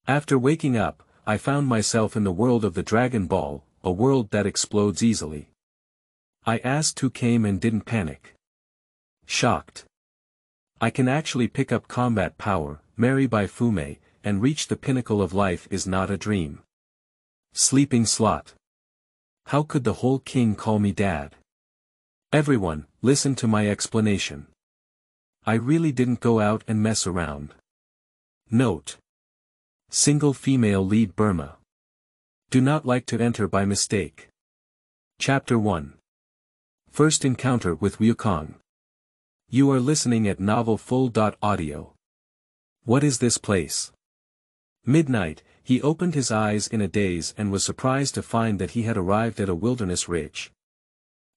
After waking up, I found myself in the world of the Dragon Ball, a world that explodes easily. I asked who came and didn't panic. Shocked. I can actually pick up combat power, marry Bai Fumei, and reach the pinnacle of life is not a dream. Sleeping slot. How could the whole king call me dad? Everyone, listen to my explanation. I really didn't go out and mess around. Note. Single female lead Burma. Do not like to enter by mistake. Chapter 1. First encounter with Wukong. You are listening at Novel Full.audio. What is this place? Midnight, he opened his eyes in a daze and was surprised to find that he had arrived at a wilderness ridge.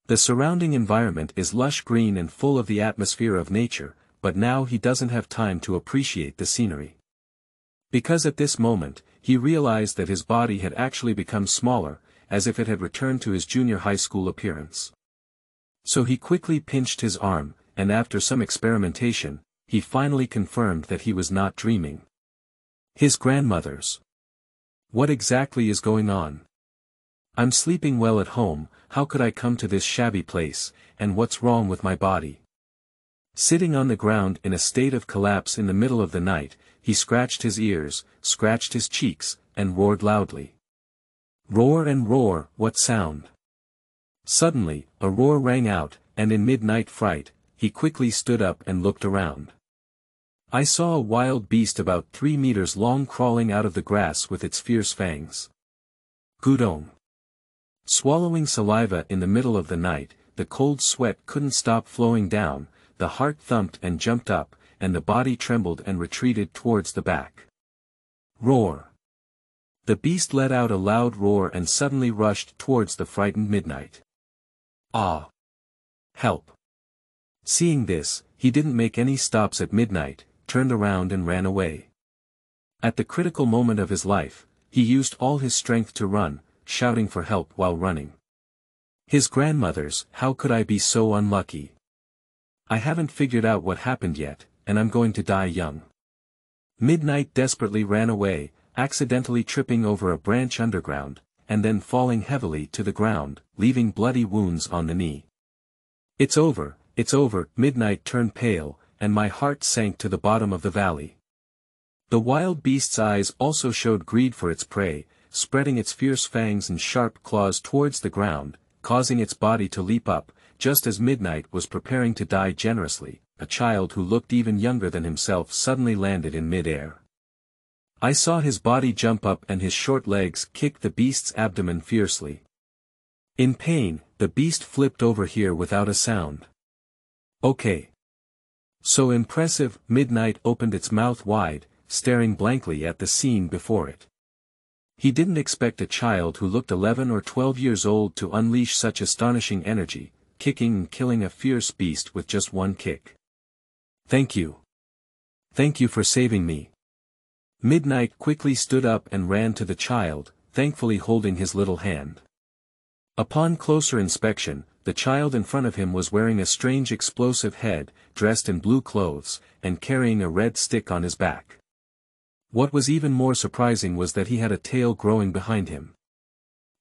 The surrounding environment is lush green and full of the atmosphere of nature, but now he doesn't have time to appreciate the scenery. Because at this moment, he realized that his body had actually become smaller, as if it had returned to his junior high school appearance. So he quickly pinched his arm, and after some experimentation, he finally confirmed that he was not dreaming. His grandmother's. What exactly is going on? I'm sleeping well at home, how could I come to this shabby place, and what's wrong with my body? Sitting on the ground in a state of collapse in the middle of the night, he scratched his ears, scratched his cheeks, and roared loudly. Roar and roar, what sound? Suddenly, a roar rang out, and in midnight fright, he quickly stood up and looked around. I saw a wild beast about 3 meters long crawling out of the grass with its fierce fangs. Gudong. Swallowing saliva in the middle of the night, the cold sweat couldn't stop flowing down, the heart thumped and jumped up, and the body trembled and retreated towards the back. Roar. The beast let out a loud roar and suddenly rushed towards the frightened Midnight. Ah! Help! Seeing this, he didn't make any stops at Midnight, turned around and ran away. At the critical moment of his life, he used all his strength to run, shouting for help while running. His grandmother's, how could I be so unlucky? I haven't figured out what happened yet, and I'm going to die young. Midnight desperately ran away, accidentally tripping over a branch underground, and then falling heavily to the ground, leaving bloody wounds on the knee. It's over, Midnight turned pale, and my heart sank to the bottom of the valley. The wild beast's eyes also showed greed for its prey, spreading its fierce fangs and sharp claws towards the ground, causing its body to leap up, just as Midnight was preparing to die generously. A child who looked even younger than himself suddenly landed in mid-air. I saw his body jump up and his short legs kick the beast's abdomen fiercely. In pain, the beast flipped over here without a sound. Okay. So impressive, Midnight opened its mouth wide, staring blankly at the scene before it. He didn't expect a child who looked 11 or 12 years old to unleash such astonishing energy, kicking and killing a fierce beast with just one kick. Thank you. Thank you for saving me. Midnight quickly stood up and ran to the child, thankfully holding his little hand. Upon closer inspection, the child in front of him was wearing a strange explosive head, dressed in blue clothes, and carrying a red stick on his back. What was even more surprising was that he had a tail growing behind him.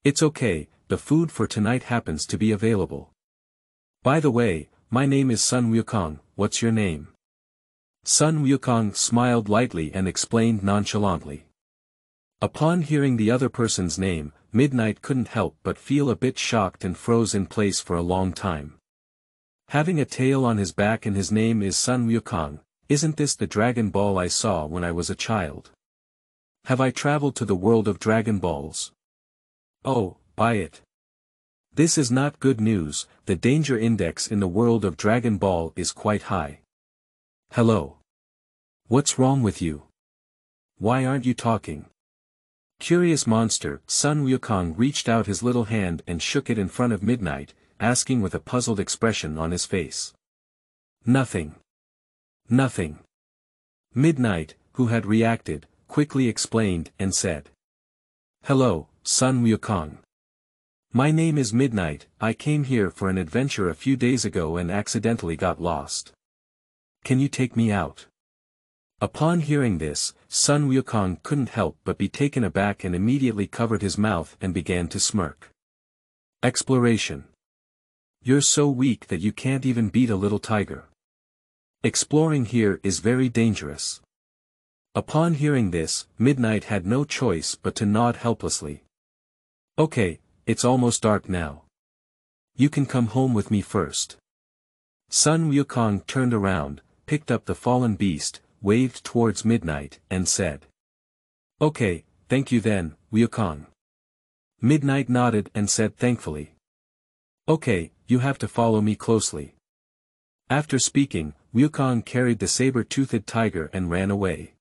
It's okay, the food for tonight happens to be available. By the way, my name is Sun Wukong, what's your name? Sun Wukong smiled lightly and explained nonchalantly. Upon hearing the other person's name, Midnight couldn't help but feel a bit shocked and froze in place for a long time. Having a tail on his back and his name is Sun Wukong, isn't this the Dragon Ball I saw when I was a child? Have I traveled to the world of Dragon Balls? Oh, buy it. This is not good news, the danger index in the world of Dragon Ball is quite high. Hello. What's wrong with you? Why aren't you talking? Curious monster, Sun Wukong reached out his little hand and shook it in front of Midnight, asking with a puzzled expression on his face. Nothing. Nothing. Midnight, who had reacted, quickly explained and said. Hello, Sun Wukong. My name is Midnight, I came here for an adventure a few days ago and accidentally got lost. Can you take me out? Upon hearing this, Sun Wukong couldn't help but be taken aback and immediately covered his mouth and began to smirk. Exploration. You're so weak that you can't even beat a little tiger. Exploring here is very dangerous. Upon hearing this, Midnight had no choice but to nod helplessly. Okay, it's almost dark now. You can come home with me first. Sun Wukong turned around, picked up the fallen beast, waved towards Midnight, and said. Okay, thank you then, Wukong. Midnight nodded and said thankfully. Okay, you have to follow me closely. After speaking, Wukong carried the saber-toothed tiger and ran away.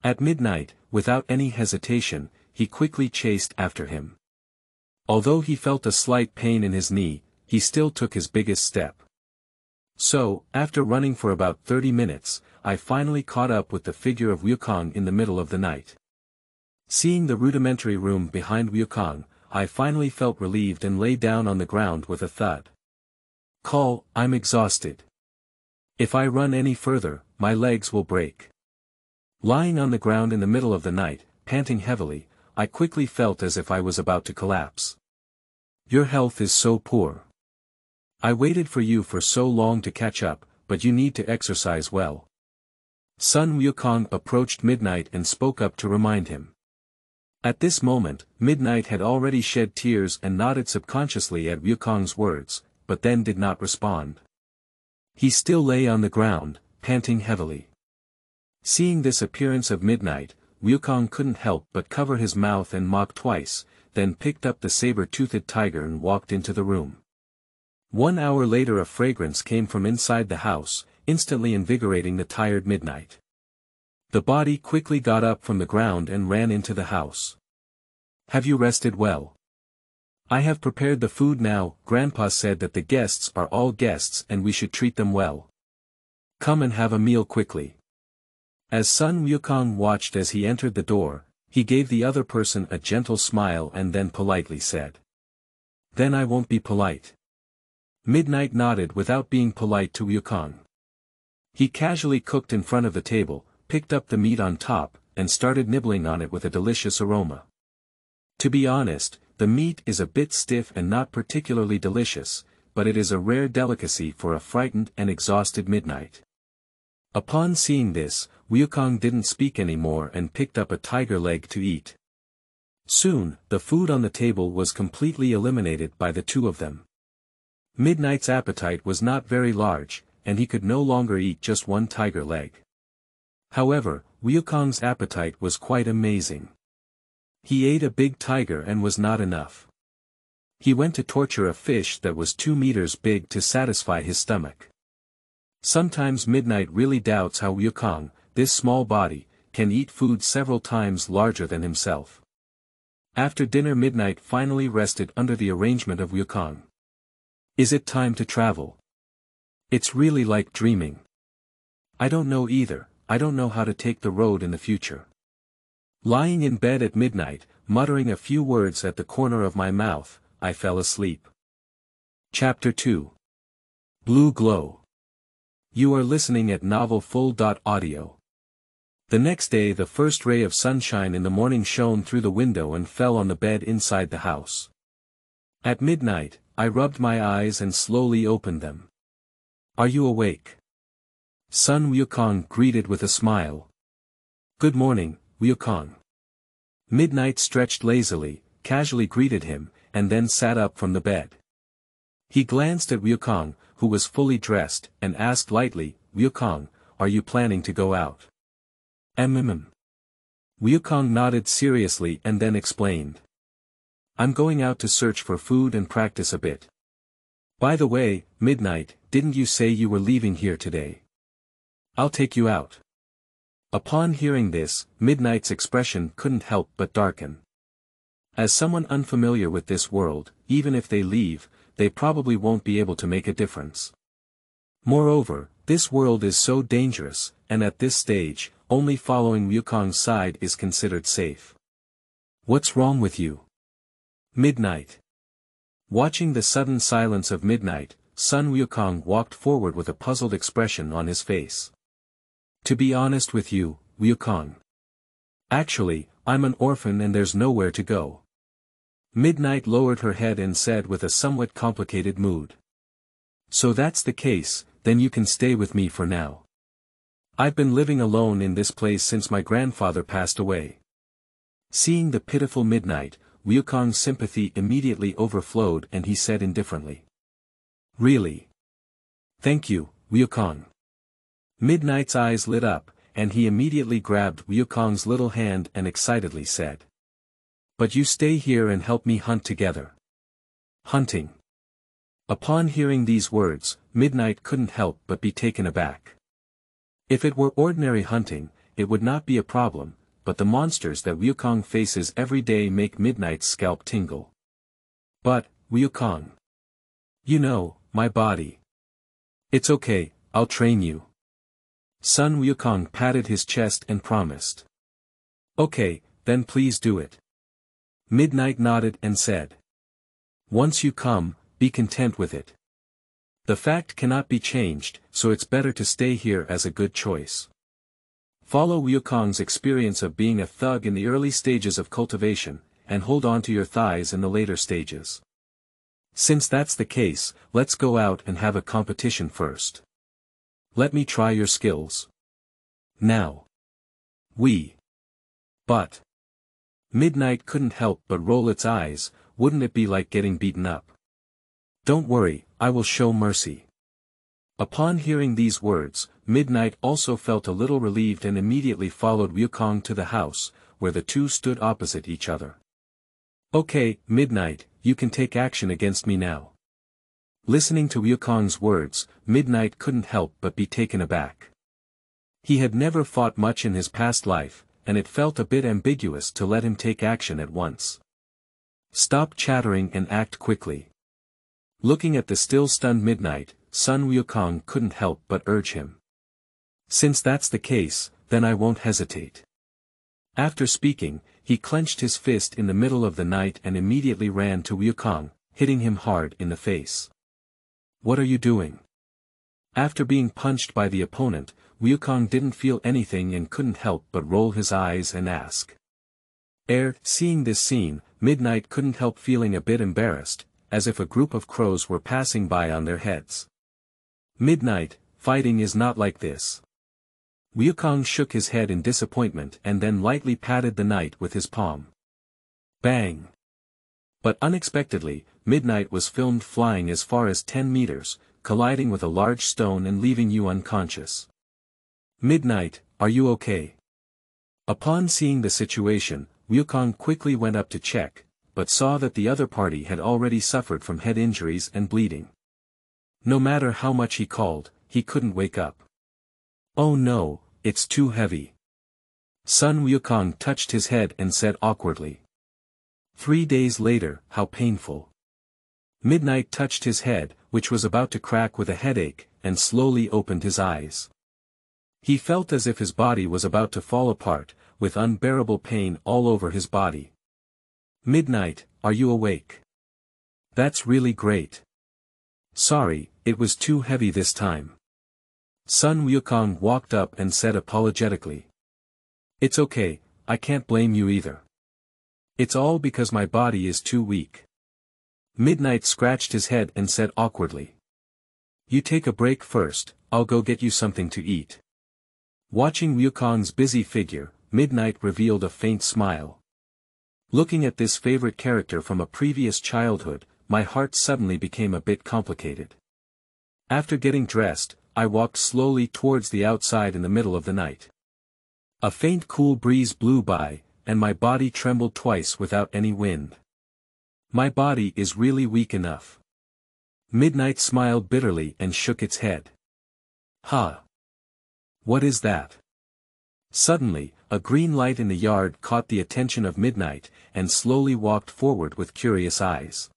At midnight, without any hesitation, he quickly chased after him. Although he felt a slight pain in his knee, he still took his biggest step. So, after running for about 30 minutes, I finally caught up with the figure of Wukong in the middle of the night. Seeing the rudimentary room behind Wukong, I finally felt relieved and lay down on the ground with a thud. Call, I'm exhausted. If I run any further, my legs will break. Lying on the ground in the middle of the night, panting heavily, I quickly felt as if I was about to collapse. Your health is so poor. I waited for you for so long to catch up, but you need to exercise well. Sun Wukong approached Midnight and spoke up to remind him. At this moment, Midnight had already shed tears and nodded subconsciously at Wukong's words, but then did not respond. He still lay on the ground, panting heavily. Seeing this appearance of Midnight, Wukong couldn't help but cover his mouth and mock twice, then picked up the saber-toothed tiger and walked into the room. 1 hour later a fragrance came from inside the house, instantly invigorating the tired Midnight. The body quickly got up from the ground and ran into the house. Have you rested well? I have prepared the food now. Grandpa said that the guests are all guests and we should treat them well. Come and have a meal quickly. As Sun Wukong watched as he entered the door, he gave the other person a gentle smile and then politely said. Then I won't be polite. Midnight nodded without being polite to Wukong. He casually cooked in front of the table, picked up the meat on top, and started nibbling on it with a delicious aroma. To be honest, the meat is a bit stiff and not particularly delicious, but it is a rare delicacy for a frightened and exhausted Midnight. Upon seeing this, Wukong didn't speak anymore and picked up a tiger leg to eat. Soon, the food on the table was completely eliminated by the two of them. Midnight's appetite was not very large, and he could no longer eat just one tiger leg. However, Wukong's appetite was quite amazing. He ate a big tiger and was not enough. He went to torture a fish that was 2 meters big to satisfy his stomach. Sometimes Midnight really doubts how Wukong, this small body, can eat food several times larger than himself. After dinner Midnight finally rested under the arrangement of Wukong. Is it time to travel? It's really like dreaming. I don't know either. I don't know how to take the road in the future. Lying in bed at midnight, muttering a few words at the corner of my mouth, I fell asleep. Chapter 2. Blue Glow. You are listening at novelfull.audio. The next day the first ray of sunshine in the morning shone through the window and fell on the bed inside the house. At midnight, I rubbed my eyes and slowly opened them. Are you awake? Sun Wukong greeted with a smile. Good morning, Wukong. Midnight stretched lazily, casually greeted him, and then sat up from the bed. He glanced at Wukong, who was fully dressed, and asked lightly, Wukong, are you planning to go out? Wukong nodded seriously and then explained. I'm going out to search for food and practice a bit. By the way, Midnight, didn't you say you were leaving here today? I'll take you out. Upon hearing this, Midnight's expression couldn't help but darken. As someone unfamiliar with this world, even if they leave, they probably won't be able to make a difference. Moreover, this world is so dangerous, and at this stage, only following Wukong's side is considered safe. What's wrong with you? Midnight. Watching the sudden silence of Midnight, Sun Wukong walked forward with a puzzled expression on his face. To be honest with you, Wukong. Actually, I'm an orphan and there's nowhere to go. Midnight lowered her head and said with a somewhat complicated mood. So that's the case, then you can stay with me for now. I've been living alone in this place since my grandfather passed away. Seeing the pitiful Midnight, Wukong's sympathy immediately overflowed and he said indifferently. Really? Thank you, Wukong. Midnight's eyes lit up, and he immediately grabbed Wukong's little hand and excitedly said. But you stay here and help me hunt together. Hunting. Upon hearing these words, Midnight couldn't help but be taken aback. If it were ordinary hunting, it would not be a problem, but the monsters that Wukong faces every day make Midnight's scalp tingle. But, Wukong. You know, my body. It's okay, I'll train you. Son Wukong patted his chest and promised. Okay, then please do it. Midnight nodded and said. Once you come, be content with it. The fact cannot be changed, so it's better to stay here as a good choice. Follow Wukong's experience of being a thug in the early stages of cultivation, and hold on to your thighs in the later stages. Since that's the case, let's go out and have a competition first. Let me try your skills. Now. But. Midnight couldn't help but roll its eyes, wouldn't it be like getting beaten up? Don't worry, I will show mercy. Upon hearing these words, Midnight also felt a little relieved and immediately followed Wukong to the house, where the two stood opposite each other. Okay, Midnight, you can take action against me now. Listening to Wukong's words, Midnight couldn't help but be taken aback. He had never fought much in his past life, and it felt a bit ambiguous to let him take action at once. Stop chattering and act quickly. Looking at the still stunned Midnight, Sun Wukong couldn't help but urge him. Since that's the case, then I won't hesitate. After speaking, he clenched his fist in the middle of the night and immediately ran to Wukong, hitting him hard in the face. What are you doing? After being punched by the opponent, Wukong didn't feel anything and couldn't help but roll his eyes and ask. Seeing this scene, Midnight couldn't help feeling a bit embarrassed, as if a group of crows were passing by on their heads. Midnight, fighting is not like this. Wukong shook his head in disappointment and then lightly patted the knight with his palm. Bang! But unexpectedly, Midnight was filmed flying as far as 10 meters, colliding with a large stone and leaving you unconscious. Midnight, are you okay? Upon seeing the situation, Wukong quickly went up to check, but saw that the other party had already suffered from head injuries and bleeding. No matter how much he called, he couldn't wake up. Oh no, it's too heavy. Sun Wukong touched his head and said awkwardly. 3 days later, how painful. Midnight touched his head, which was about to crack with a headache, and slowly opened his eyes. He felt as if his body was about to fall apart, with unbearable pain all over his body. Midnight, are you awake? That's really great. Sorry, it was too heavy this time. Sun Wukong walked up and said apologetically. It's okay, I can't blame you either. It's all because my body is too weak. Midnight scratched his head and said awkwardly. You take a break first, I'll go get you something to eat. Watching Wukong's busy figure, Midnight revealed a faint smile. Looking at this favorite character from a previous childhood, my heart suddenly became a bit complicated. After getting dressed, I walked slowly towards the outside in the middle of the night. A faint cool breeze blew by, and my body trembled twice without any wind. My body is really weak enough. Midnight smiled bitterly and shook its head. Huh? What is that? Suddenly, a green light in the yard caught the attention of Midnight, and slowly walked forward with curious eyes.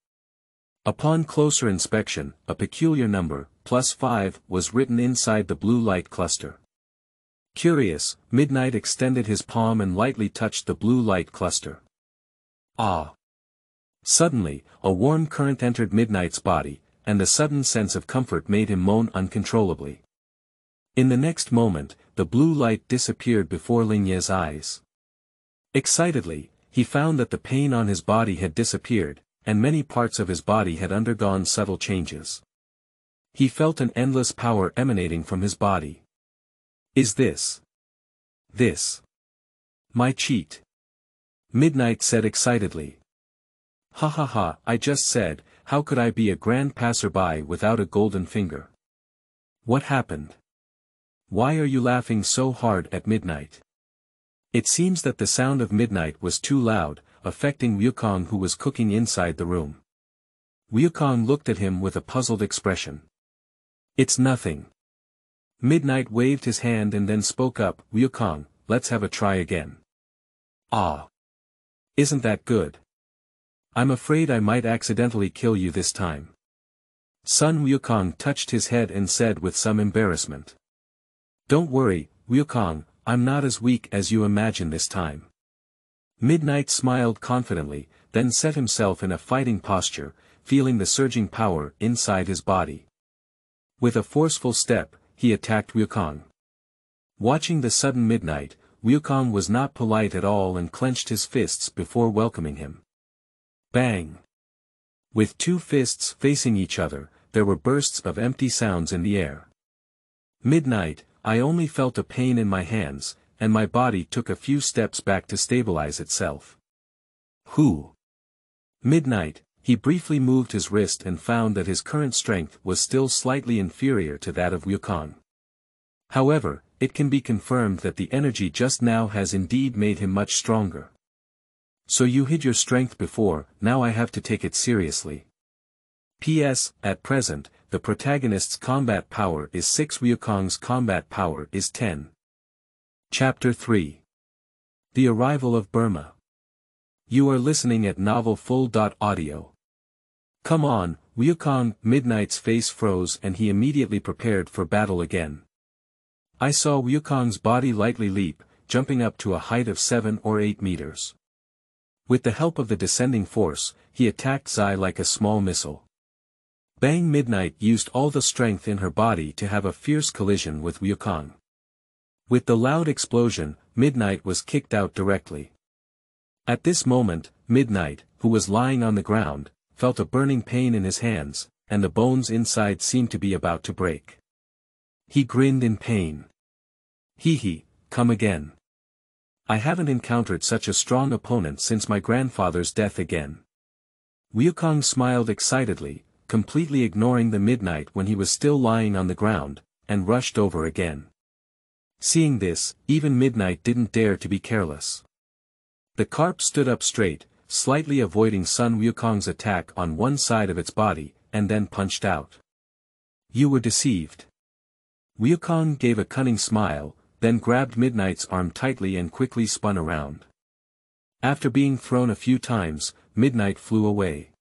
Upon closer inspection, a peculiar number, +5, was written inside the blue light cluster. Curious, Midnight extended his palm and lightly touched the blue light cluster. Ah! Suddenly, a warm current entered Midnight's body, and the sudden sense of comfort made him moan uncontrollably. In the next moment, the blue light disappeared before Lingye's eyes. Excitedly, he found that the pain on his body had disappeared, and many parts of his body had undergone subtle changes. He felt an endless power emanating from his body. Is this my cheat? Midnight said excitedly. Ha ha ha, I just said, how could I be a grand passerby without a golden finger? What happened? Why are you laughing so hard at Midnight? It seems that the sound of Midnight was too loud, affecting Wukong, who was cooking inside the room. Wukong looked at him with a puzzled expression. It's nothing. Midnight waved his hand and then spoke up. Wukong, let's have a try again. Ah. Isn't that good? I'm afraid I might accidentally kill you this time. Sun Wukong touched his head and said with some embarrassment. Don't worry, Wukong, I'm not as weak as you imagine this time. Midnight smiled confidently, then set himself in a fighting posture, feeling the surging power inside his body. With a forceful step, he attacked Wukong. Watching the sudden Midnight, Wukong was not polite at all and clenched his fists before welcoming him. Bang! With two fists facing each other, there were bursts of empty sounds in the air. Midnight, I only felt a pain in my hands, and my body took a few steps back to stabilize itself. Who? Midnight, he briefly moved his wrist and found that his current strength was still slightly inferior to that of Wukong. However, it can be confirmed that the energy just now has indeed made him much stronger. So you hid your strength before, now I have to take it seriously. P.S. At present, the protagonist's combat power is 6. Wukong's combat power is 10. Chapter 3. The Arrival of Burma. You are listening at novelfull.audio. Come on, Wukong. Midnight's face froze and he immediately prepared for battle again. I saw Wukong's body lightly leap, jumping up to a height of 7 or 8 meters. With the help of the descending force, he attacked Zai like a small missile. Bang! Midnight used all the strength in her body to have a fierce collision with Wukong. With the loud explosion, Midnight was kicked out directly. At this moment, Midnight, who was lying on the ground, felt a burning pain in his hands, and the bones inside seemed to be about to break. He grinned in pain. Hee, come again. I haven't encountered such a strong opponent since my grandfather's death again. Wukong smiled excitedly, completely ignoring the Midnight when he was still lying on the ground, and rushed over again. Seeing this, even Midnight didn't dare to be careless. The carp stood up straight, slightly avoiding Sun Wukong's attack on one side of its body, and then punched out. You were deceived. Wukong gave a cunning smile, then grabbed Midnight's arm tightly and quickly spun around. After being thrown a few times, Midnight flew away.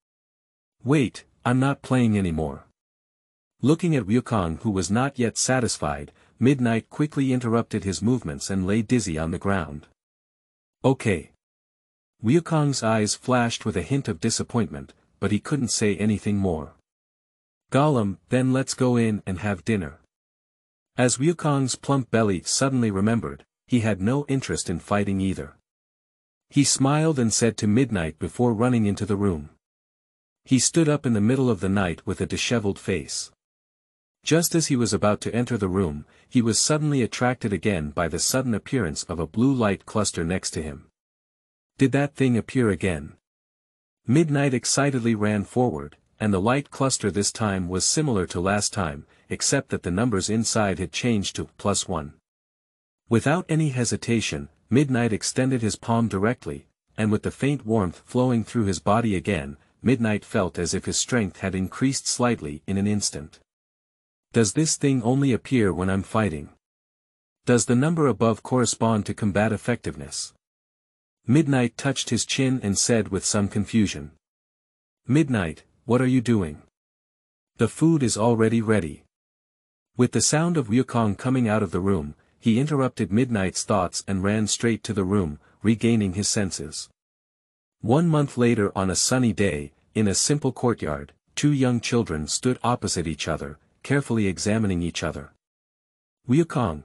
Wait, I'm not playing anymore. Looking at Wukong, who was not yet satisfied, Midnight quickly interrupted his movements and lay dizzy on the ground. Okay. Wukong's eyes flashed with a hint of disappointment, but he couldn't say anything more. Gollum, then let's go in and have dinner. As Wukong's plump belly suddenly remembered, he had no interest in fighting either. He smiled and said to Midnight before running into the room. He stood up in the middle of the night with a disheveled face. Just as he was about to enter the room, he was suddenly attracted again by the sudden appearance of a blue light cluster next to him. Did that thing appear again? Midnight excitedly ran forward, and the light cluster this time was similar to last time, except that the numbers inside had changed to +1. Without any hesitation, Midnight extended his palm directly, and with the faint warmth flowing through his body again, Midnight felt as if his strength had increased slightly in an instant. Does this thing only appear when I'm fighting? Does the number above correspond to combat effectiveness? Midnight touched his chin and said with some confusion. Midnight, what are you doing? The food is already ready. With the sound of Wukong coming out of the room, he interrupted Midnight's thoughts and ran straight to the room, regaining his senses. 1 month later on a sunny day, in a simple courtyard, 2 young children stood opposite each other, carefully examining each other. Wukong,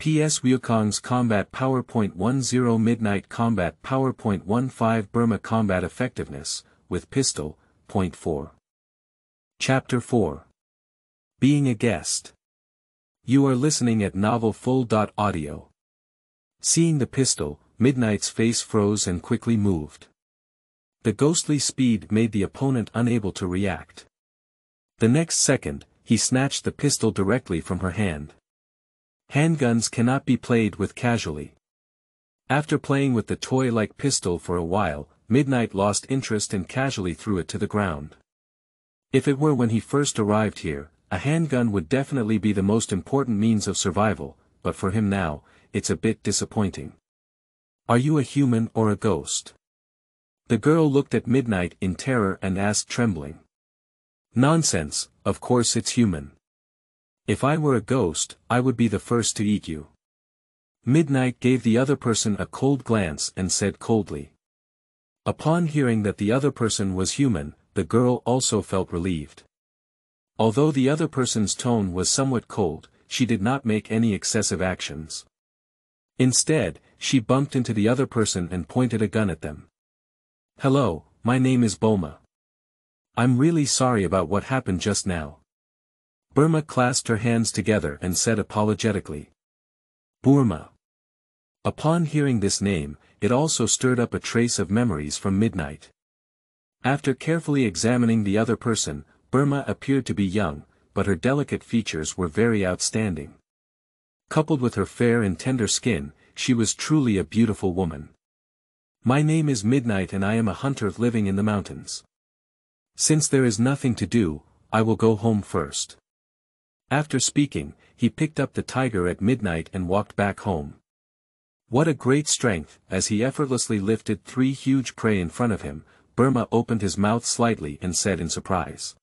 PS Wukong's Combat PowerPoint 10 Midnight Combat PowerPoint 15 Burma Combat Effectiveness, with Pistol, Point 4. Chapter 4. Being a Guest. You are listening at Novel Full.audio. Seeing the pistol, Midnight's face froze and quickly moved. The ghostly speed made the opponent unable to react. The next second, he snatched the pistol directly from her hand. Handguns cannot be played with casually. After playing with the toy-like pistol for a while, Midnight lost interest and casually threw it to the ground. If it were when he first arrived here, a handgun would definitely be the most important means of survival, but for him now, it's a bit disappointing. Are you a human or a ghost? The girl looked at Midnight in terror and asked trembling. Nonsense, of course it's human. If I were a ghost, I would be the first to eat you. Midnight gave the other person a cold glance and said coldly. Upon hearing that the other person was human, the girl also felt relieved. Although the other person's tone was somewhat cold, she did not make any excessive actions. Instead, she bumped into the other person and pointed a gun at them. Hello, my name is Burma. I'm really sorry about what happened just now. Burma clasped her hands together and said apologetically. Burma. Upon hearing this name, it also stirred up a trace of memories from Midnight. After carefully examining the other person, Burma appeared to be young, but her delicate features were very outstanding. Coupled with her fair and tender skin, she was truly a beautiful woman. My name is Midnight and I am a hunter living in the mountains. Since there is nothing to do, I will go home first. After speaking, he picked up the tiger at Midnight and walked back home. What a great strength! As he effortlessly lifted 3 huge prey in front of him, Burma opened his mouth slightly and said in surprise.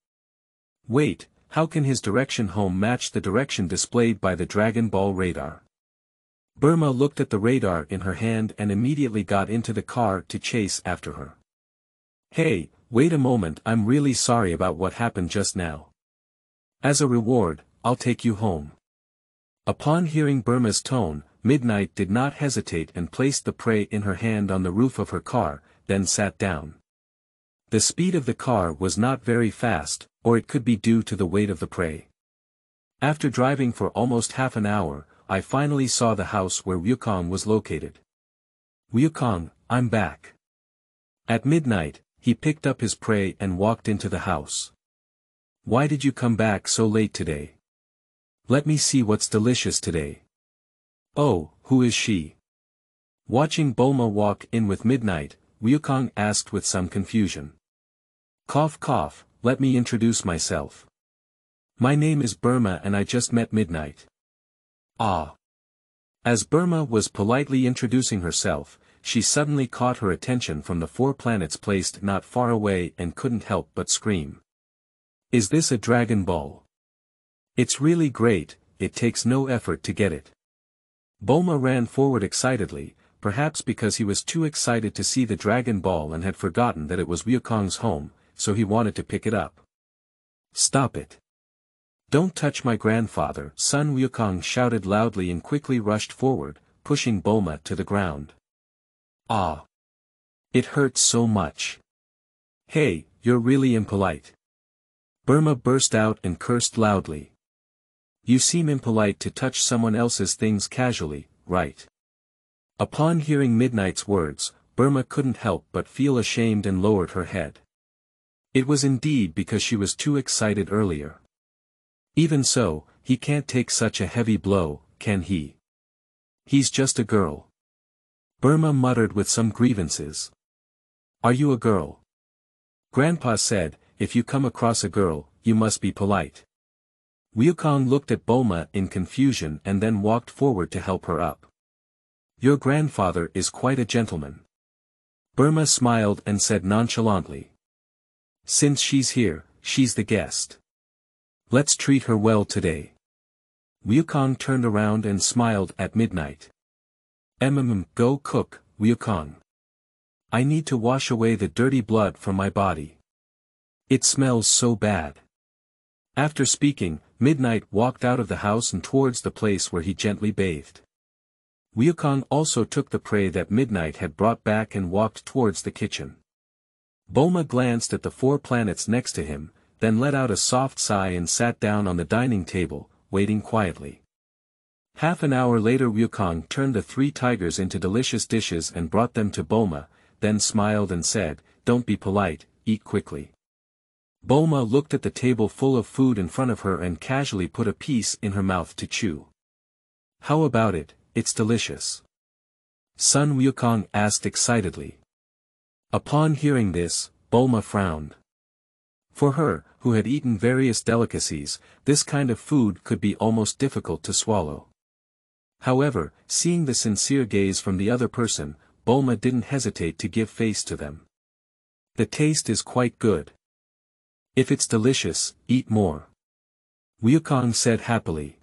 Wait, how can his direction home match the direction displayed by the Dragon Ball radar? Burma looked at the radar in her hand and immediately got into the car to chase after her. Hey, wait a moment, I'm really sorry about what happened just now. As a reward, I'll take you home. Upon hearing Burma's tone, Midnight did not hesitate and placed the prey in her hand on the roof of her car, then sat down. The speed of the car was not very fast, or it could be due to the weight of the prey. After driving for almost half an hour, I finally saw the house where Wukong was located. Wukong, I'm back. At midnight, he picked up his prey and walked into the house. Why did you come back so late today? Let me see what's delicious today. Oh, who is she? Watching Burma walk in with Midnight, Wukong asked with some confusion. Cough cough, let me introduce myself. My name is Burma and I just met Midnight. Ah. As Burma was politely introducing herself, she suddenly caught her attention from the 4 planets placed not far away and couldn't help but scream. Is this a Dragon Ball? It's really great, it takes no effort to get it. Burma ran forward excitedly, perhaps because he was too excited to see the Dragon Ball and had forgotten that it was Wukong's home, so he wanted to pick it up. Stop it. Don't touch my grandfather, son, Wukong shouted loudly and quickly rushed forward, pushing Burma to the ground. Ah. It hurts so much. Hey, you're really impolite. Burma burst out and cursed loudly. You seem impolite to touch someone else's things casually, right? Upon hearing Midnight's words, Burma couldn't help but feel ashamed and lowered her head. It was indeed because she was too excited earlier. Even so, he can't take such a heavy blow, can he? He's just a girl. Burma muttered with some grievances. Are you a girl? Grandpa said, if you come across a girl, you must be polite. Wukong looked at Burma in confusion and then walked forward to help her up. Your grandfather is quite a gentleman. Burma smiled and said nonchalantly. Since she's here, she's the guest. Let's treat her well today. Wukong turned around and smiled at Midnight. Go cook, Wukong. I need to wash away the dirty blood from my body. It smells so bad. After speaking, Midnight walked out of the house and towards the place where he gently bathed. Wukong also took the prey that Midnight had brought back and walked towards the kitchen. Bulma glanced at the 4 planets next to him, then let out a soft sigh and sat down on the dining table, waiting quietly. Half an hour later Wukong turned the 3 tigers into delicious dishes and brought them to Bulma, then smiled and said, "Don't be polite, eat quickly." Bulma looked at the table full of food in front of her and casually put a piece in her mouth to chew. "How about it? It's delicious." Sun Wukong asked excitedly. Upon hearing this, Bulma frowned. For her, who had eaten various delicacies, this kind of food could be almost difficult to swallow. However, seeing the sincere gaze from the other person, Bulma didn't hesitate to give face to them. "The taste is quite good. If it's delicious, eat more," Wukong said happily.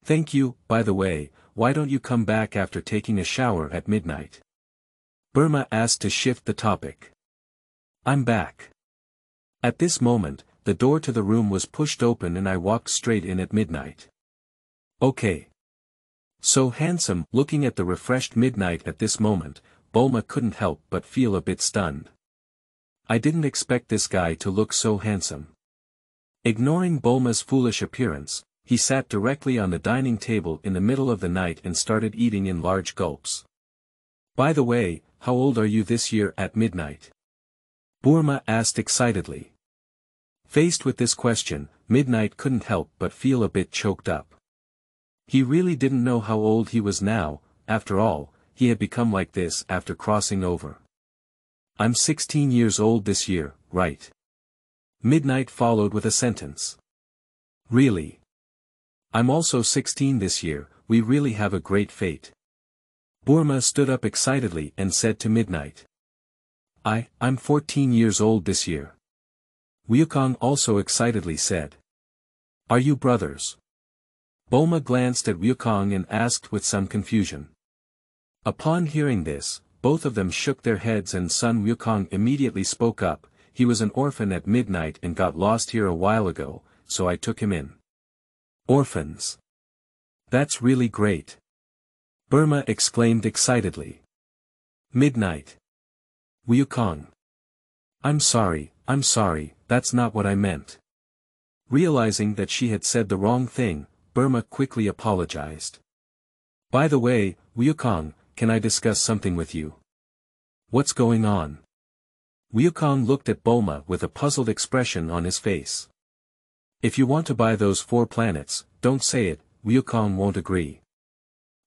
Thank you. By the way, why don't you come back after taking a shower at midnight?" Burma asked to shift the topic. "I'm back." At this moment, the door to the room was pushed open and I walked straight in at midnight. "Okay. So handsome." Looking at the refreshed Midnight at this moment, Bulma couldn't help but feel a bit stunned. I didn't expect this guy to look so handsome. Ignoring Bulma's foolish appearance, he sat directly on the dining table in the middle of the night and started eating in large gulps. "By the way, how old are you this year at midnight?" Burma asked excitedly. Faced with this question, Midnight couldn't help but feel a bit choked up. He really didn't know how old he was now. After all, he had become like this after crossing over. "I'm 16 years old this year, right?" Midnight followed with a sentence. "Really? I'm also 16 this year. We really have a great fate." Burma stood up excitedly and said to Midnight. I'm 14 years old this year." Wukong also excitedly said. "Are you brothers?" Bulma glanced at Wukong and asked with some confusion. Upon hearing this, both of them shook their heads and Sun Wukong immediately spoke up. "He was an orphan at midnight and got lost here a while ago, so I took him in." "Orphans? That's really great!" Burma exclaimed excitedly. Midnight. Wukong. I'm sorry, that's not what I meant." Realizing that she had said the wrong thing, Burma quickly apologized. "By the way, Wukong, can I discuss something with you?" "What's going on?" Wukong looked at Bulma with a puzzled expression on his face. "If you want to buy those 4 planets, don't say it." Wukong won't agree.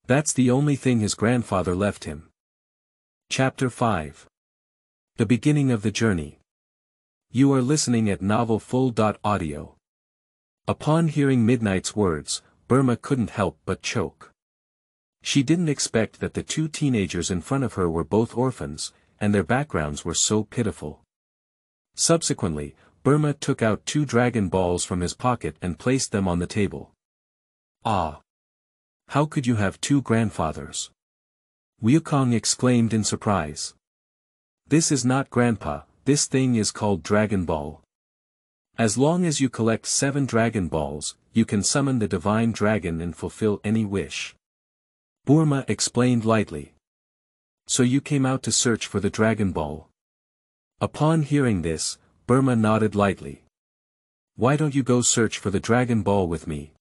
That's the only thing his grandfather left him. Chapter 5. The beginning of the journey. You are listening at novelfull.audio. Upon hearing Midnight's words, Burma couldn't help but choke. She didn't expect that the 2 teenagers in front of her were both orphans, and their backgrounds were so pitiful. Subsequently, Burma took out 2 Dragon Balls from his pocket and placed them on the table. "Ah! How could you have 2 grandfathers?" Wukong exclaimed in surprise. "This is not Grandpa, this thing is called Dragon Ball. As long as you collect 7 Dragon Balls, you can summon the Divine Dragon and fulfill any wish." Burma explained lightly. "So you came out to search for the Dragon Ball?" Upon hearing this, Burma nodded lightly. "Why don't you go search for the Dragon Ball with me?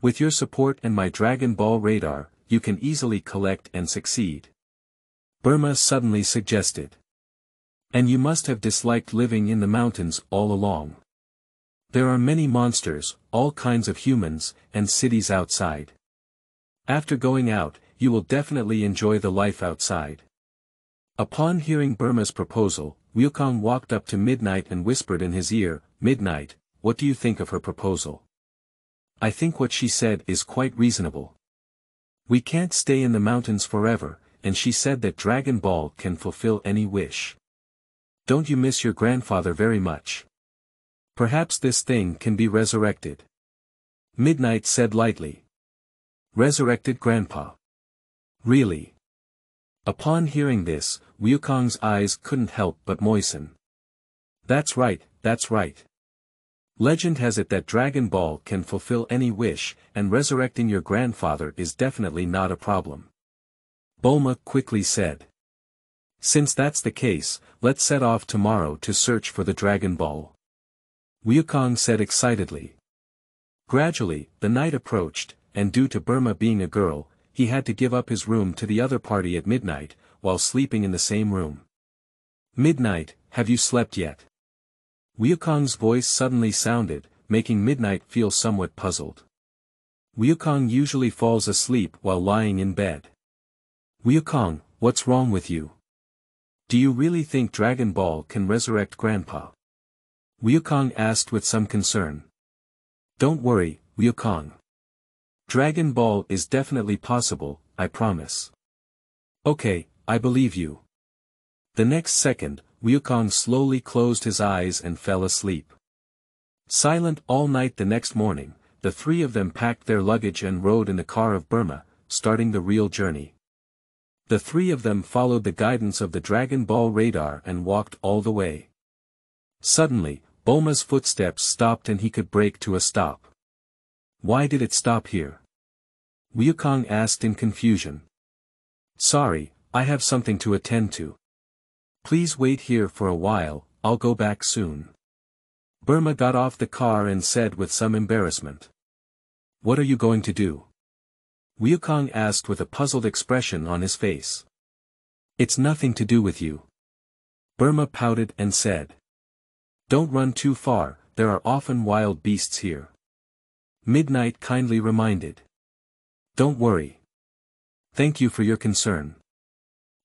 With your support and my Dragon Ball radar, you can easily collect and succeed," Burma suddenly suggested. "And you must have disliked living in the mountains all along. There are many monsters, all kinds of humans, and cities outside. After going out, you will definitely enjoy the life outside." Upon hearing Burma's proposal, Wukong walked up to Midnight and whispered in his ear, "Midnight, what do you think of her proposal?" "I think what she said is quite reasonable. We can't stay in the mountains forever, and she said that Dragon Ball can fulfill any wish. Don't you miss your grandfather very much? Perhaps this thing can be resurrected." Midnight said lightly. "Resurrected Grandpa? Really?" Upon hearing this, Wukong's eyes couldn't help but moisten. That's right. Legend has it that Dragon Ball can fulfill any wish, and resurrecting your grandfather is definitely not a problem. Bulma quickly said. Since that's the case, let's set off tomorrow to search for the Dragon Ball. Wukong said excitedly. Gradually, the night approached, and due to Burma being a girl, he had to give up his room to the other party at midnight, while sleeping in the same room. Midnight, have you slept yet? Wukong's voice suddenly sounded, making Midnight feel somewhat puzzled. Wukong usually falls asleep while lying in bed. Wukong, what's wrong with you? Do you really think Dragon Ball can resurrect Grandpa? Wukong asked with some concern. Don't worry, Wukong. Dragon Ball is definitely possible, I promise. Okay, I believe you. The next second, Wukong slowly closed his eyes and fell asleep. Silent all night the next morning, the three of them packed their luggage and rode in the car of Burma, starting the real journey. The three of them followed the guidance of the Dragon Ball radar and walked all the way. Suddenly, Bulma's footsteps stopped and he could brake to a stop. Why did it stop here? Wukong asked in confusion. Sorry, I have something to attend to. Please wait here for a while, I'll go back soon. Burma got off the car and said with some embarrassment. What are you going to do? Wukong asked with a puzzled expression on his face. It's nothing to do with you. Burma pouted and said. Don't run too far, there are often wild beasts here. Midnight kindly reminded. Don't worry. Thank you for your concern.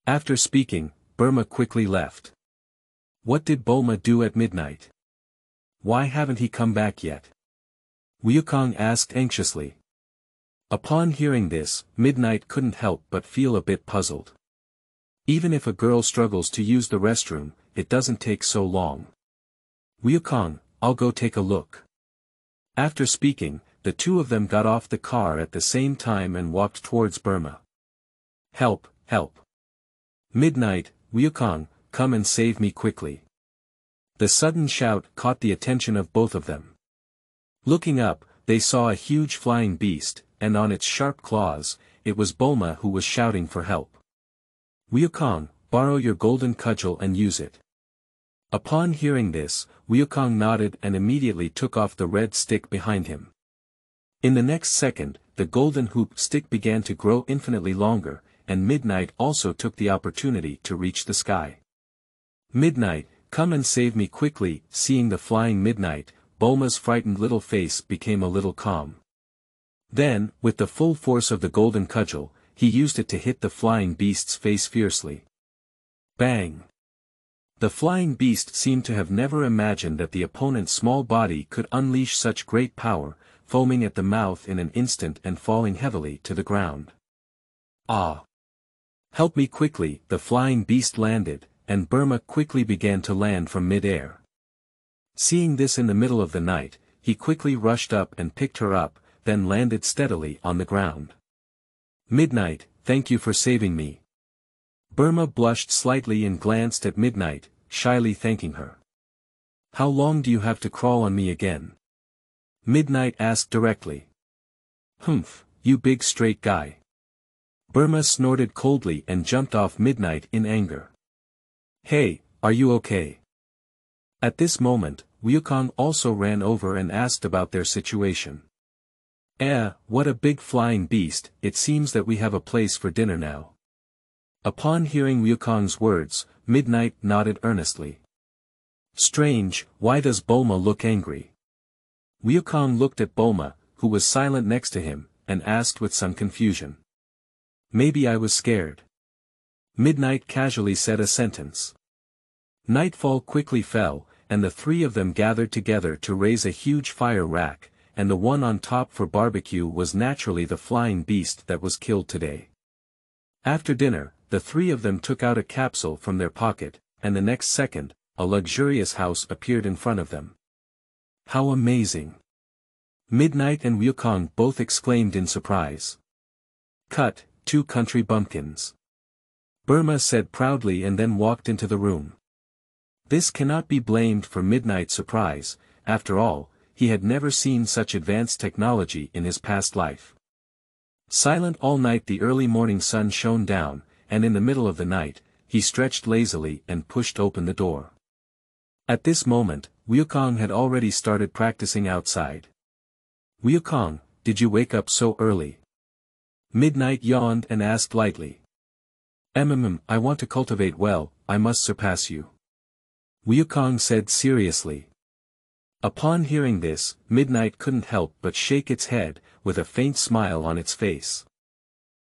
After speaking, Burma quickly left. What did Bulma do at midnight? Why haven't he come back yet? Wukong asked anxiously. Upon hearing this, Midnight couldn't help but feel a bit puzzled. Even if a girl struggles to use the restroom, it doesn't take so long. Wukong, I'll go take a look. After speaking, the two of them got off the car at the same time and walked towards Burma. Help, help. Midnight, Wukong, come and save me quickly. The sudden shout caught the attention of both of them. Looking up, they saw a huge flying beast, and on its sharp claws, it was Bulma who was shouting for help. Wukong, borrow your golden cudgel and use it. Upon hearing this, Wukong nodded and immediately took off the red stick behind him. In the next second, the golden hoop stick began to grow infinitely longer, and Midnight also took the opportunity to reach the sky. Midnight, come and save me quickly. Seeing the flying Midnight, Bulma's frightened little face became a little calm. Then, with the full force of the golden cudgel, he used it to hit the flying beast's face fiercely. Bang! The flying beast seemed to have never imagined that the opponent's small body could unleash such great power, foaming at the mouth in an instant and falling heavily to the ground. Ah! Help me quickly, the flying beast landed, and Burma quickly began to land from mid-air. Seeing this in the middle of the night, he quickly rushed up and picked her up, then landed steadily on the ground. Midnight, thank you for saving me. Burma blushed slightly and glanced at Midnight, shyly thanking her. How long do you have to crawl on me again? Midnight asked directly. Humph, you big straight guy. Burma snorted coldly and jumped off Midnight in anger. Hey, are you okay? At this moment, Wukong also ran over and asked about their situation. What a big flying beast, it seems that we have a place for dinner now. Upon hearing Wukong's words, Midnight nodded earnestly. Strange, why does Bulma look angry? Wukong looked at Bulma, who was silent next to him, and asked with some confusion. Maybe I was scared. Midnight casually said a sentence. Nightfall quickly fell, and the three of them gathered together to raise a huge fire rack, and the one on top for barbecue was naturally the flying beast that was killed today. After dinner, the three of them took out a capsule from their pocket, and the next second, a luxurious house appeared in front of them. How amazing! Midnight and Wukong both exclaimed in surprise. Cut, 2 country bumpkins. Burma said proudly and then walked into the room. This cannot be blamed for Midnight's surprise, after all, he had never seen such advanced technology in his past life. Silent all night, the early morning sun shone down, and in the middle of the night, he stretched lazily and pushed open the door. At this moment, Wukong had already started practicing outside. "Wukong, did you wake up so early?" Midnight yawned and asked lightly. I want to cultivate well, I must surpass you," Wukong said seriously. Upon hearing this, Midnight couldn't help but shake its head, with a faint smile on its face.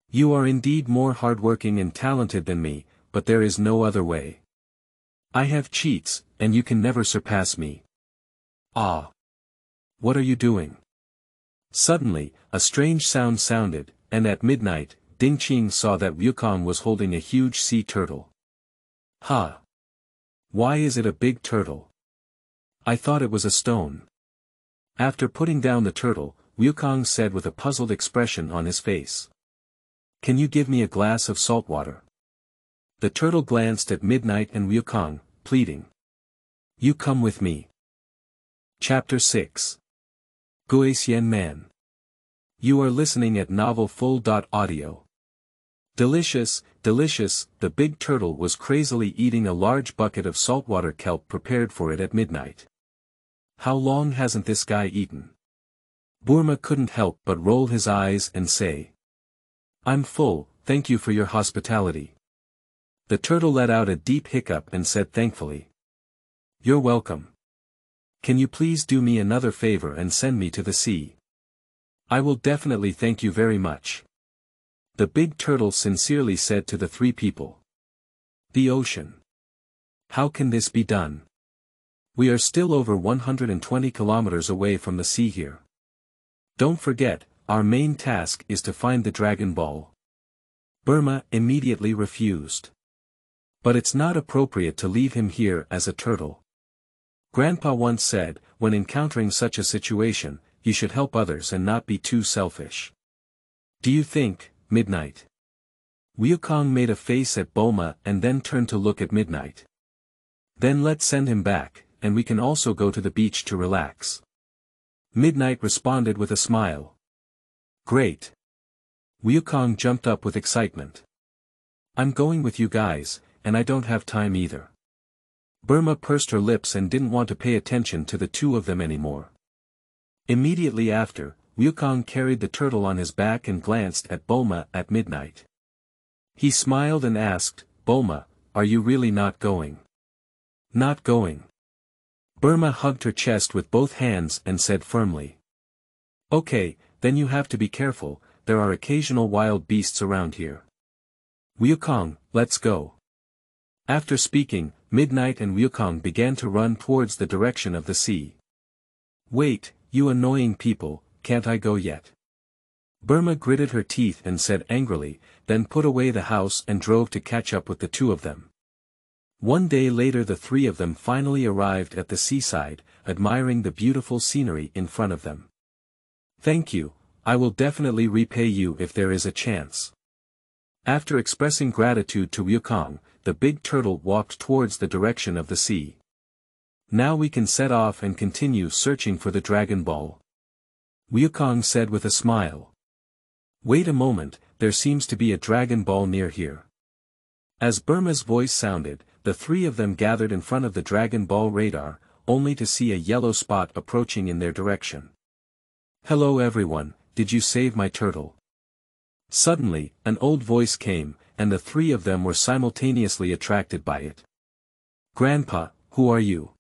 "You are indeed more hardworking and talented than me, but there is no other way. I have cheats, and you can never surpass me." "Ah! What are you doing?" Suddenly, a strange sound sounded, and at midnight, Ding Qing saw that Wukong was holding a huge sea turtle. "Ha! Why is it a big turtle? I thought it was a stone." After putting down the turtle, Wukong said with a puzzled expression on his face. "Can you give me a glass of salt water?" The turtle glanced at Midnight and Wukong, pleading. "You come with me." Chapter 6. Guixian Man. You are listening at novelfull.audio. Delicious, delicious, the big turtle was crazily eating a large bucket of saltwater kelp prepared for it at midnight. "How long hasn't this guy eaten?" Burma couldn't help but roll his eyes and say. "I'm full, thank you for your hospitality." The turtle let out a deep hiccup and said thankfully. "You're welcome. Can you please do me another favor and send me to the sea?" "I will definitely, thank you very much," the big turtle sincerely said to the three people. "The ocean. How can this be done? We are still over 120 kilometers away from the sea here. Don't forget, our main task is to find the Dragon Ball." Burma immediately refused. "But it's not appropriate to leave him here as a turtle. Grandpa once said, when encountering such a situation, you should help others and not be too selfish. Do you think, Midnight?" Wukong made a face at Bulma and then turned to look at Midnight. "Then let's send him back, and we can also go to the beach to relax." Midnight responded with a smile. "Great." Wukong jumped up with excitement. "I'm going with you guys, and I don't have time either." Burma pursed her lips and didn't want to pay attention to the two of them anymore. Immediately after, Wukong carried the turtle on his back and glanced at Bulma at midnight. He smiled and asked, "Bulma, are you really not going?" "Not going." Burma hugged her chest with both hands and said firmly. "Okay, then you have to be careful, there are occasional wild beasts around here." "Wukong, let's go." After speaking, Midnight and Wukong began to run towards the direction of the sea. "Wait, you annoying people, can't I go yet?" Burma gritted her teeth and said angrily, then put away the house and drove to catch up with the two of them. One day later the three of them finally arrived at the seaside, admiring the beautiful scenery in front of them. "Thank you, I will definitely repay you if there is a chance." After expressing gratitude to Wukong, the big turtle walked towards the direction of the sea. "Now we can set off and continue searching for the Dragon Ball," Wukong said with a smile. "Wait a moment, there seems to be a Dragon Ball near here." As Burma's voice sounded, the three of them gathered in front of the Dragon Ball radar, only to see a yellow spot approaching in their direction. "Hello everyone, did you save my turtle?" Suddenly, an old voice came, and the three of them were simultaneously attracted by it. "Grandpa, who are you?"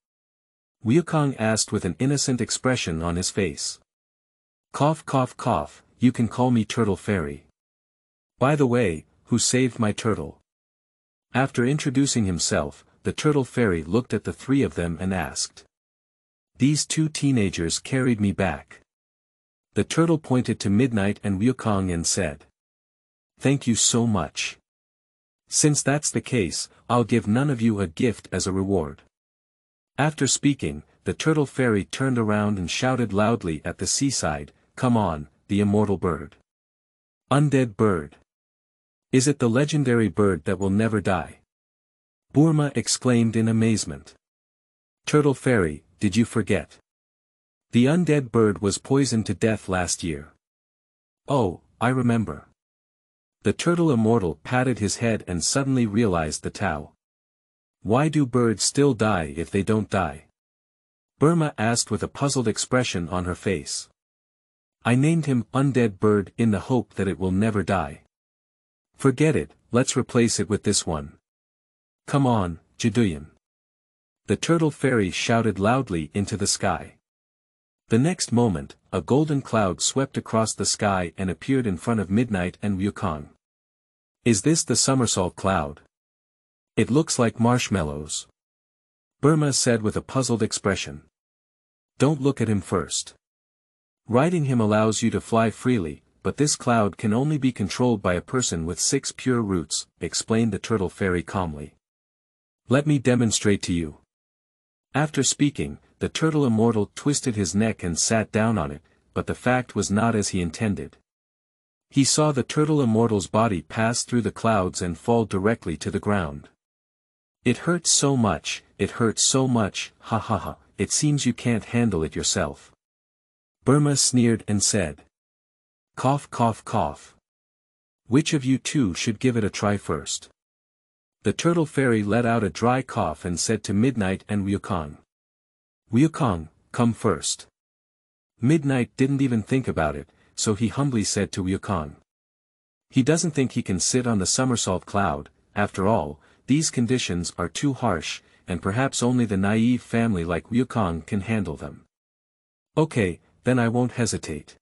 Wukong asked with an innocent expression on his face. "Cough cough cough, you can call me Turtle Fairy. By the way, who saved my turtle?" After introducing himself, the Turtle Fairy looked at the three of them and asked. "These two teenagers carried me back." The turtle pointed to Midnight and Wukong and said. "Thank you so much. Since that's the case, I'll give none of you a gift as a reward." After speaking, the Turtle Fairy turned around and shouted loudly at the seaside, "Come on, the immortal bird. Undead bird. Is it the legendary bird that will never die?" Burma exclaimed in amazement. "Turtle Fairy, did you forget? The undead bird was poisoned to death last year. Oh, I remember. The turtle immortal patted his head and suddenly realized the Tao. Why do birds still die if they don't die? Burma asked with a puzzled expression on her face. I named him Undead Bird in the hope that it will never die. Forget it, let's replace it with this one. Come on, Jiduyan. The turtle fairy shouted loudly into the sky. The next moment, a golden cloud swept across the sky and appeared in front of Midnight and Wukong. Is this the somersault cloud? It looks like marshmallows. Burma said with a puzzled expression. Don't look at him first. Riding him allows you to fly freely, but this cloud can only be controlled by a person with 6 pure roots, explained the turtle fairy calmly. Let me demonstrate to you. After speaking, the turtle immortal twisted his neck and sat down on it, but the fact was not as he intended. He saw the turtle immortal's body pass through the clouds and fall directly to the ground. It hurts so much, ha ha ha, it seems you can't handle it yourself. Burma sneered and said. Cough cough cough. Which of you two should give it a try first? The turtle fairy let out a dry cough and said to Midnight and Wukong. Wukong, come first. Midnight didn't even think about it, so he humbly said to Wukong. He doesn't think he can sit on the somersault cloud, after all, these conditions are too harsh, and perhaps only the naive family like Wukong can handle them. Okay, then I won't hesitate.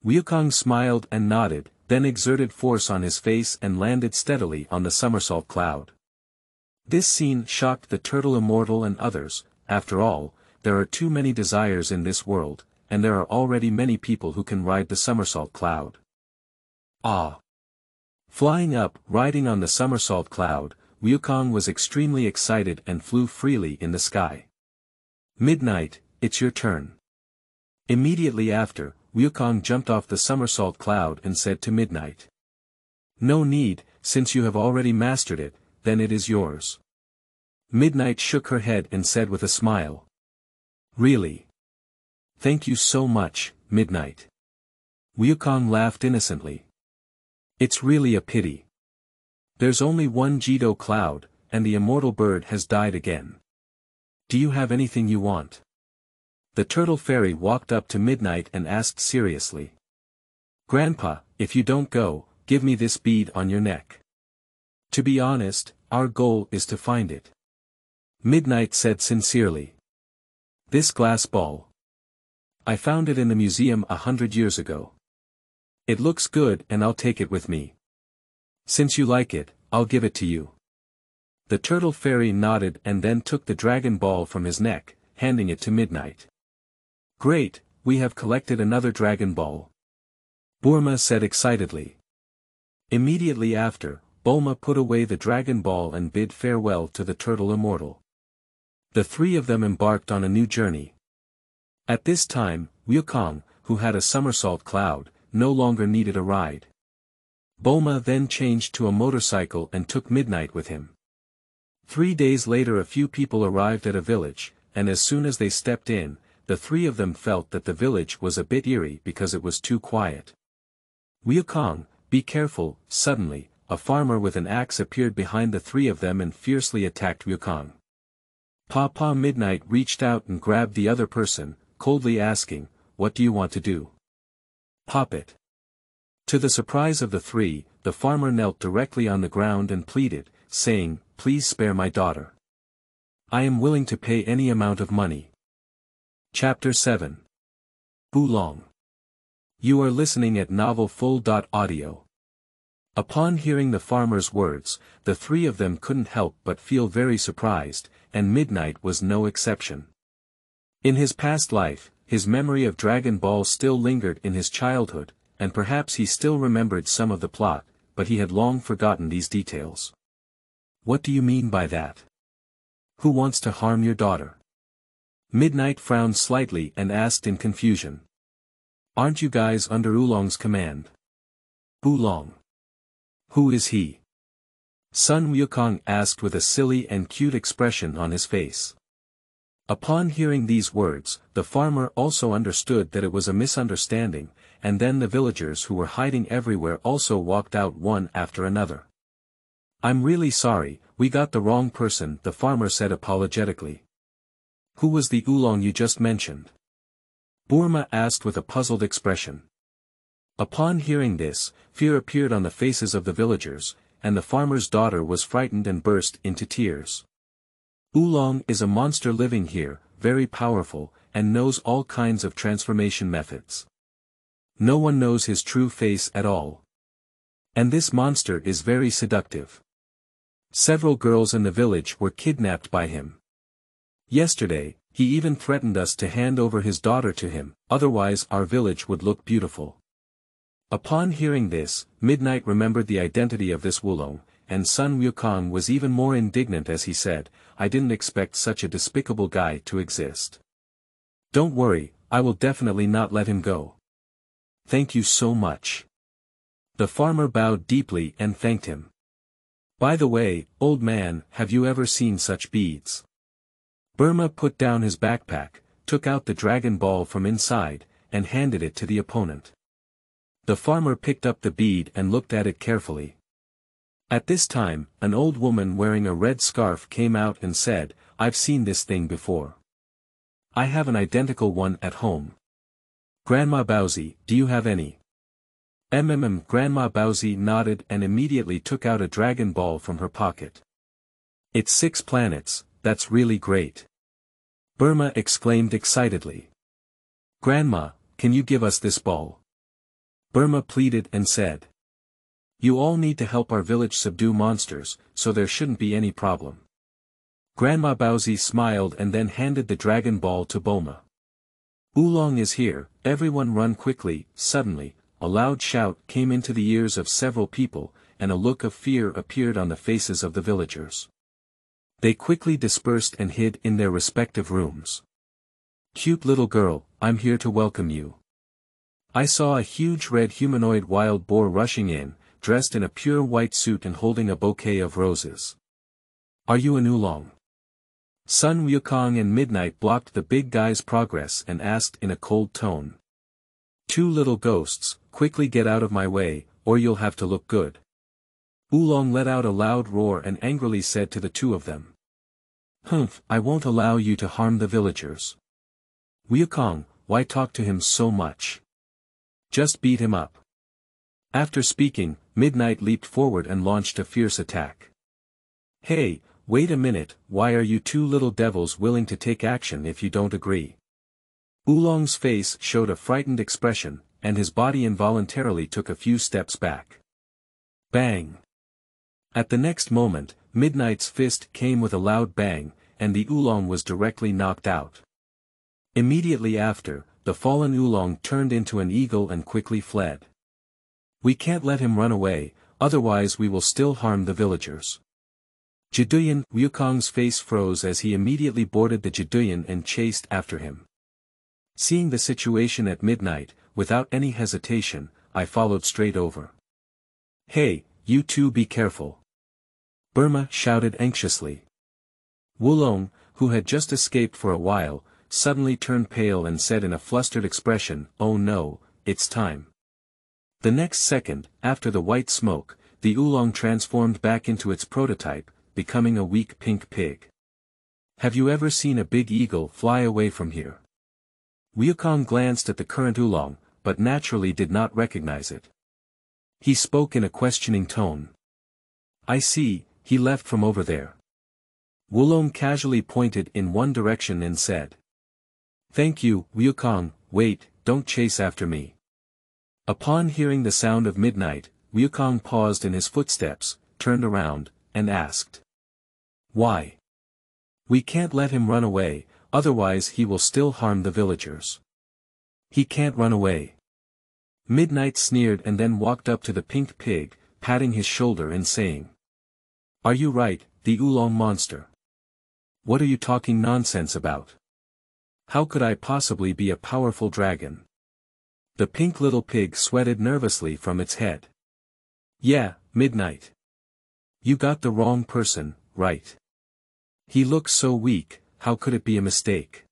Wukong smiled and nodded, then exerted force on his face and landed steadily on the somersault cloud. This scene shocked the turtle immortal and others. After all, there are too many desires in this world, and there are already many people who can ride the somersault cloud. Ah! Flying up, riding on the somersault cloud, Wukong was extremely excited and flew freely in the sky. Midnight, it's your turn. Immediately after, Wukong jumped off the somersault cloud and said to Midnight. No need, since you have already mastered it, then it is yours. Midnight shook her head and said with a smile. Really? Thank you so much, Midnight. Wukong laughed innocently. It's really a pity. There's only one Jido cloud, and the immortal bird has died again. Do you have anything you want? The turtle fairy walked up to Midnight and asked seriously. Grandpa, if you don't go, give me this bead on your neck. To be honest, our goal is to find it. Midnight said sincerely. This glass ball. I found it in the museum 100 years ago. It looks good and I'll take it with me. Since you like it, I'll give it to you. The turtle fairy nodded and then took the dragon ball from his neck, handing it to Midnight. Great, we have collected another dragon ball. Burma said excitedly. Immediately after, Bulma put away the dragon ball and bid farewell to the turtle immortal. The three of them embarked on a new journey. At this time, Wukong, who had a somersault cloud, no longer needed a ride. Bulma then changed to a motorcycle and took Midnight with him. 3 days later a few people arrived at a village, and as soon as they stepped in, the three of them felt that the village was a bit eerie because it was too quiet. Wukong, be careful, suddenly, a farmer with an axe appeared behind the three of them and fiercely attacked Wukong. Papa Midnight reached out and grabbed the other person, coldly asking, what do you want to do? Pop it. To the surprise of the three, the farmer knelt directly on the ground and pleaded, saying, please spare my daughter. I am willing to pay any amount of money. Chapter 7. Oolong. You are listening at novelfull.audio. Upon hearing the farmer's words, the three of them couldn't help but feel very surprised, and Midnight was no exception. In his past life, his memory of Dragon Ball still lingered in his childhood, and perhaps he still remembered some of the plot, but he had long forgotten these details. What do you mean by that? Who wants to harm your daughter? Midnight frowned slightly and asked in confusion. Aren't you guys under Oolong's command? Oolong. Who is he? Sun Wukong asked with a silly and cute expression on his face. Upon hearing these words, the farmer also understood that it was a misunderstanding, and then the villagers who were hiding everywhere also walked out one after another. "I'm really sorry, we got the wrong person," the farmer said apologetically. "Who was the Oolong you just mentioned?" Burma asked with a puzzled expression. Upon hearing this, fear appeared on the faces of the villagers, and the farmer's daughter was frightened and burst into tears. "Oolong is a monster living here, very powerful, and knows all kinds of transformation methods. No one knows his true face at all. And this monster is very seductive. Several girls in the village were kidnapped by him. Yesterday, he even threatened us to hand over his daughter to him, otherwise our village would look beautiful." Upon hearing this, Midnight remembered the identity of this Oolong, and son Wukong was even more indignant as he said, "I didn't expect such a despicable guy to exist. Don't worry, I will definitely not let him go. Thank you so much." The farmer bowed deeply and thanked him. "By the way, old man, have you ever seen such beads?" Burma put down his backpack, took out the dragon ball from inside, and handed it to the opponent. The farmer picked up the bead and looked at it carefully. At this time, an old woman wearing a red scarf came out and said, "I've seen this thing before. I have an identical one at home. Grandma Bowsy, do you have any?" Grandma Bowsy nodded and immediately took out a dragon ball from her pocket. "It's 6 planets, that's really great," Burma exclaimed excitedly. "Grandma, can you give us this ball?" Burma pleaded and said. "You all need to help our village subdue monsters, so there shouldn't be any problem." Grandma Bowsy smiled and then handed the dragon ball to Burma. "Oolong is here, everyone run quickly." Suddenly, a loud shout came into the ears of several people, and a look of fear appeared on the faces of the villagers. They quickly dispersed and hid in their respective rooms. "Cute little girl, I'm here to welcome you." I saw a huge red humanoid wild boar rushing in, dressed in a pure white suit and holding a bouquet of roses. "Are you an Oolong?" Sun Wukong and Midnight blocked the big guy's progress and asked in a cold tone. "Two little ghosts, quickly get out of my way, or you'll have to look good." Oolong let out a loud roar and angrily said to the two of them. "Humph, I won't allow you to harm the villagers. Wukong, why talk to him so much? Just beat him up." After speaking, Midnight leaped forward and launched a fierce attack. "Hey, wait a minute, why are you two little devils willing to take action if you don't agree?" Oolong's face showed a frightened expression, and his body involuntarily took a few steps back. Bang! At the next moment, Midnight's fist came with a loud bang, and the Oolong was directly knocked out. Immediately after, the fallen Oolong turned into an eagle and quickly fled. "We can't let him run away, otherwise we will still harm the villagers." Jiduyan, Wukong's face froze as he immediately boarded the Jiduyan and chased after him. Seeing the situation at midnight, without any hesitation, I followed straight over. "Hey, you two be careful!" Burma shouted anxiously. Oolong, who had just escaped for a while, suddenly turned pale and said in a flustered expression, "Oh no, it's time." The next second, after the white smoke, the Oolong transformed back into its prototype, becoming a weak pink pig. "Have you ever seen a big eagle fly away from here?" Wukong glanced at the current Oolong, but naturally did not recognize it. He spoke in a questioning tone. "I see, he left from over there." Oolong casually pointed in one direction and said. "Thank you, Wukong, wait, don't chase after me." Upon hearing the sound of midnight, Wukong paused in his footsteps, turned around, and asked. "Why? We can't let him run away, otherwise he will still harm the villagers." "He can't run away." Midnight sneered and then walked up to the pink pig, patting his shoulder and saying. "Are you right, the Oolong monster? What are you talking nonsense about? How could I possibly be a powerful dragon?" The pink little pig sweated nervously from its head. "Yeah, Midnight. You got the wrong person, right? He looks so weak, how could it be a mistake?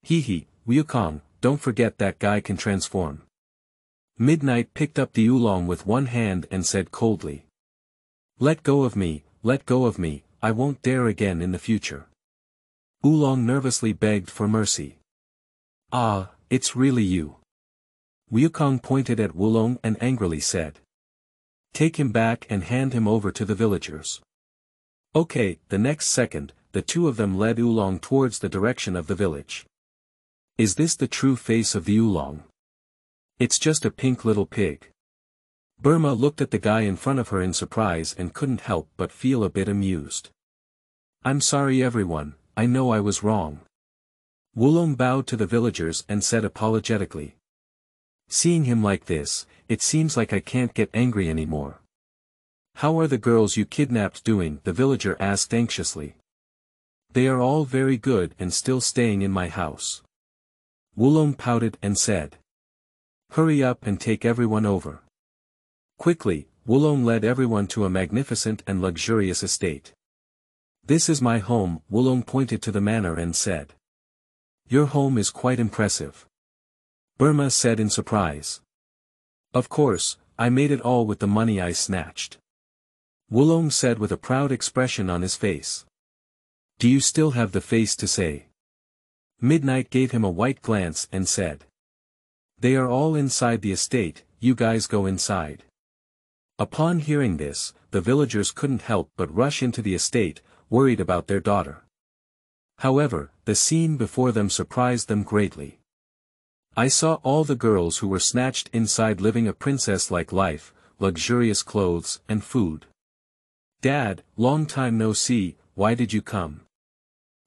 Hee, Wukong, don't forget that guy can transform. Midnight picked up the oolong with one hand and said coldly. Let go of me, I won't dare again in the future. Oolong nervously begged for mercy. Ah, it's really you. Wukong pointed at Oolong and angrily said. Take him back and hand him over to the villagers. Okay, the next second, the two of them led Oolong towards the direction of the village. Is this the true face of the Oolong? It's just a pink little pig. Burma looked at the guy in front of her in surprise and couldn't help but feel a bit amused. I'm sorry everyone, I know I was wrong. Oolong bowed to the villagers and said apologetically. Seeing him like this, it seems like I can't get angry anymore. How are the girls you kidnapped doing? The villager asked anxiously. They are all very good and still staying in my house. Oolong pouted and said. Hurry up and take everyone over. Quickly, Oolong led everyone to a magnificent and luxurious estate. This is my home, Oolong pointed to the manor and said. Your home is quite impressive. Burma said in surprise. Of course, I made it all with the money I snatched. Oolong said with a proud expression on his face. Do you still have the face to say? Midnight gave him a white glance and said. They are all inside the estate, you guys go inside. Upon hearing this, the villagers couldn't help but rush into the estate, worried about their daughter. However, the scene before them surprised them greatly. I saw all the girls who were snatched inside living a princess-like life, luxurious clothes and food. Dad, long time no see, why did you come?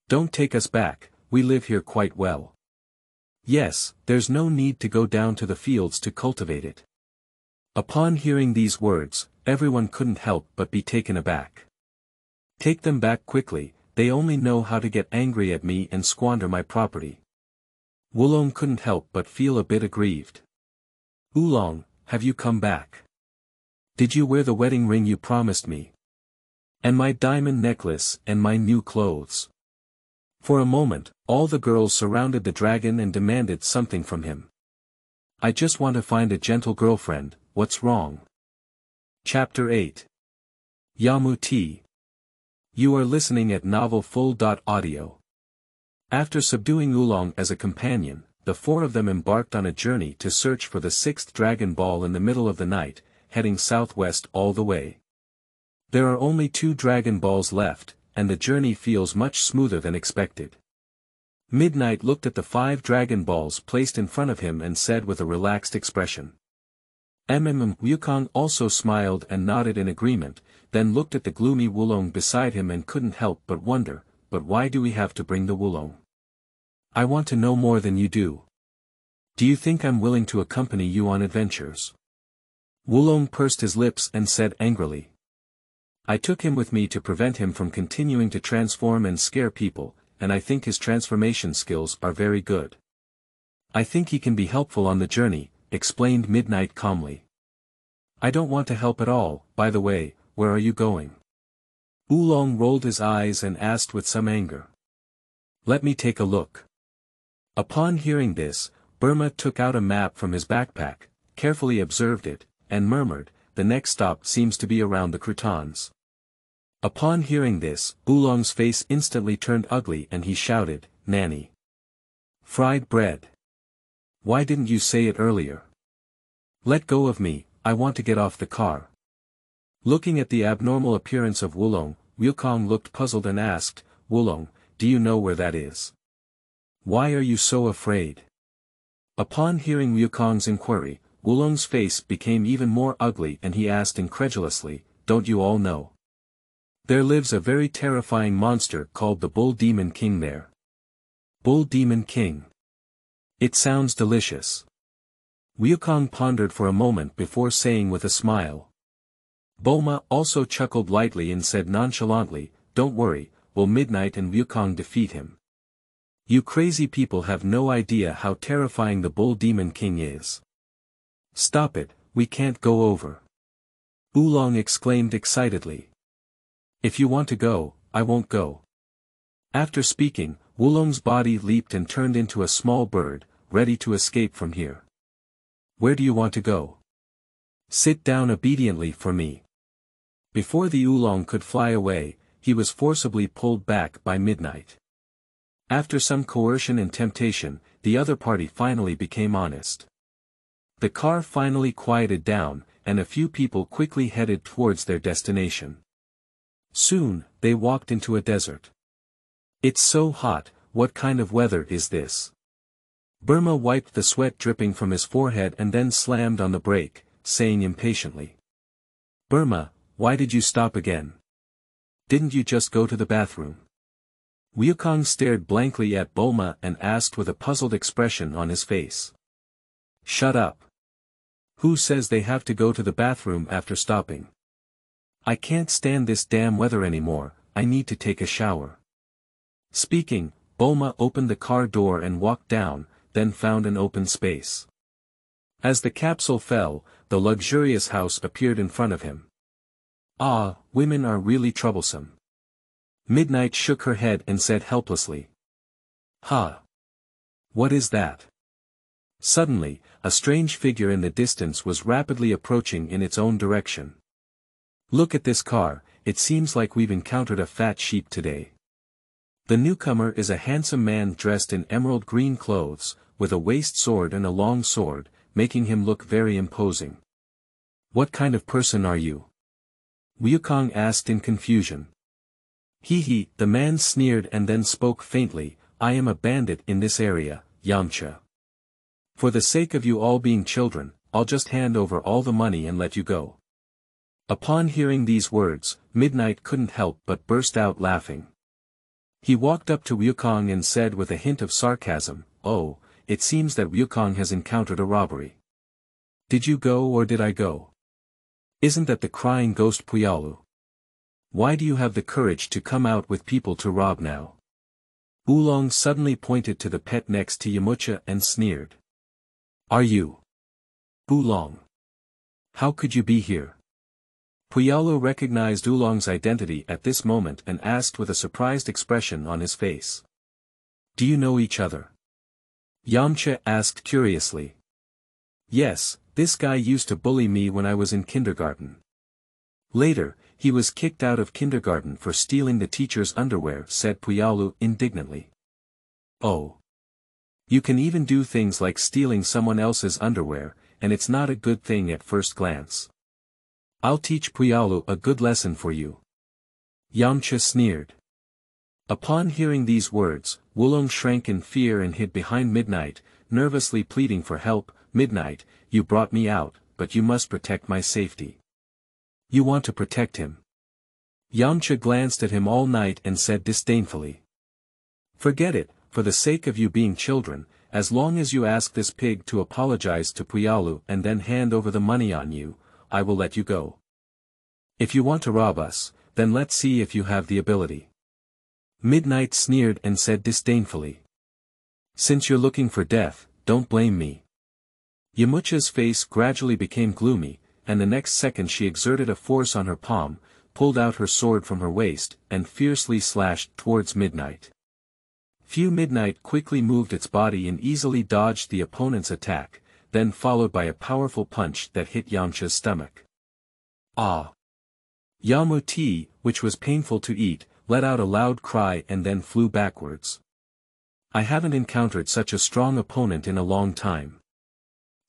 Don't take us back, we live here quite well. Yes, there's no need to go down to the fields to cultivate it. Upon hearing these words, everyone couldn't help but be taken aback. Take them back quickly, they only know how to get angry at me and squander my property. Oolong couldn't help but feel a bit aggrieved. Oolong, have you come back? Did you wear the wedding ring you promised me? And my diamond necklace and my new clothes? For a moment, all the girls surrounded the dragon and demanded something from him. I just want to find a gentle girlfriend, what's wrong? Chapter 8. Yamu Tea. You are listening at novelfull.audio. After subduing Oolong as a companion, the four of them embarked on a journey to search for the sixth Dragon Ball in the middle of the night, heading southwest all the way. There are only 2 Dragon Balls left, and the journey feels much smoother than expected. Midnight looked at the 5 Dragon Balls placed in front of him and said with a relaxed expression. Wukong also smiled and nodded in agreement, then looked at the gloomy Oolong beside him and couldn't help but wonder, but why do we have to bring the Oolong? I want to know more than you do. Do you think I'm willing to accompany you on adventures? Oolong pursed his lips and said angrily. I took him with me to prevent him from continuing to transform and scare people, and I think his transformation skills are very good. I think he can be helpful on the journey, explained Midnight calmly. I don't want to help at all, by the way, where are you going? Oolong rolled his eyes and asked with some anger. Let me take a look. Upon hearing this, Burma took out a map from his backpack, carefully observed it, and murmured, the next stop seems to be around the croutons. Upon hearing this, Oolong's face instantly turned ugly and he shouted, Nanny! Fried bread! Why didn't you say it earlier? Let go of me, I want to get off the car. Looking at the abnormal appearance of Oolong, Wukong looked puzzled and asked, Oolong, do you know where that is? Why are you so afraid? Upon hearing Wukong's inquiry, Oolong's face became even more ugly and he asked incredulously, don't you all know? There lives a very terrifying monster called the Bull Demon King there. Bull Demon King. It sounds delicious. Wukong pondered for a moment before saying with a smile. Bulma also chuckled lightly and said nonchalantly, don't worry, will Midnight and Wukong defeat him. You crazy people have no idea how terrifying the Bull Demon King is. Stop it, we can't go over. Oolong exclaimed excitedly. If you want to go, I won't go. After speaking, Wulong's body leaped and turned into a small bird, ready to escape from here. Where do you want to go? Sit down obediently for me. Before the Oolong could fly away, he was forcibly pulled back by midnight. After some coercion and temptation, the other party finally became honest. The car finally quieted down, and a few people quickly headed towards their destination. Soon, they walked into a desert. It's so hot, what kind of weather is this? Burma wiped the sweat dripping from his forehead and then slammed on the brake, saying impatiently. Burma, why did you stop again? Didn't you just go to the bathroom? Wukong stared blankly at Bulma and asked with a puzzled expression on his face. Shut up. Who says they have to go to the bathroom after stopping? I can't stand this damn weather anymore, I need to take a shower. Speaking, Bulma opened the car door and walked down, then found an open space. As the capsule fell, the luxurious house appeared in front of him. Ah, women are really troublesome. Midnight shook her head and said helplessly. Ha! What is that? Suddenly, a strange figure in the distance was rapidly approaching in its own direction. Look at this car, it seems like we've encountered a fat sheep today. The newcomer is a handsome man dressed in emerald green clothes, with a waist sword and a long sword, making him look very imposing. What kind of person are you? Wukong asked in confusion. He, the man sneered and then spoke faintly, I am a bandit in this area, Yamcha. For the sake of you all being children, I'll just hand over all the money and let you go. Upon hearing these words, Midnight couldn't help but burst out laughing. He walked up to Wukong and said with a hint of sarcasm, Oh, it seems that Wukong has encountered a robbery. Did you go or did I go? Isn't that the crying ghost Puyalu? Why do you have the courage to come out with people to rob now? Oolong suddenly pointed to the pet next to Yamu and sneered. Are you? Oolong. How could you be here? Puyalu recognized Oolong's identity at this moment and asked with a surprised expression on his face. Do you know each other? Yamcha asked curiously. Yes, this guy used to bully me when I was in kindergarten. Later, he was kicked out of kindergarten for stealing the teacher's underwear, said Puyalu indignantly. Oh. You can even do things like stealing someone else's underwear, and it's not a good thing at first glance. I'll teach Puyalu a good lesson for you. Yamcha sneered. Upon hearing these words, Oolong shrank in fear and hid behind Midnight, nervously pleading for help. Midnight, you brought me out, but you must protect my safety. You want to protect him. Yamcha glanced at him all night and said disdainfully. Forget it, for the sake of you being children, as long as you ask this pig to apologize to Puyalu and then hand over the money on you, I will let you go. If you want to rob us, then let's see if you have the ability. Midnight sneered and said disdainfully. Since you're looking for death, don't blame me. Yamucha's face gradually became gloomy, and the next second she exerted a force on her palm, pulled out her sword from her waist, and fiercely slashed towards Midnight. Midnight quickly moved its body and easily dodged the opponent's attack, then followed by a powerful punch that hit Yamcha's stomach. Ah! Yamu Tea, which was painful to eat, let out a loud cry and then flew backwards. I haven't encountered such a strong opponent in a long time.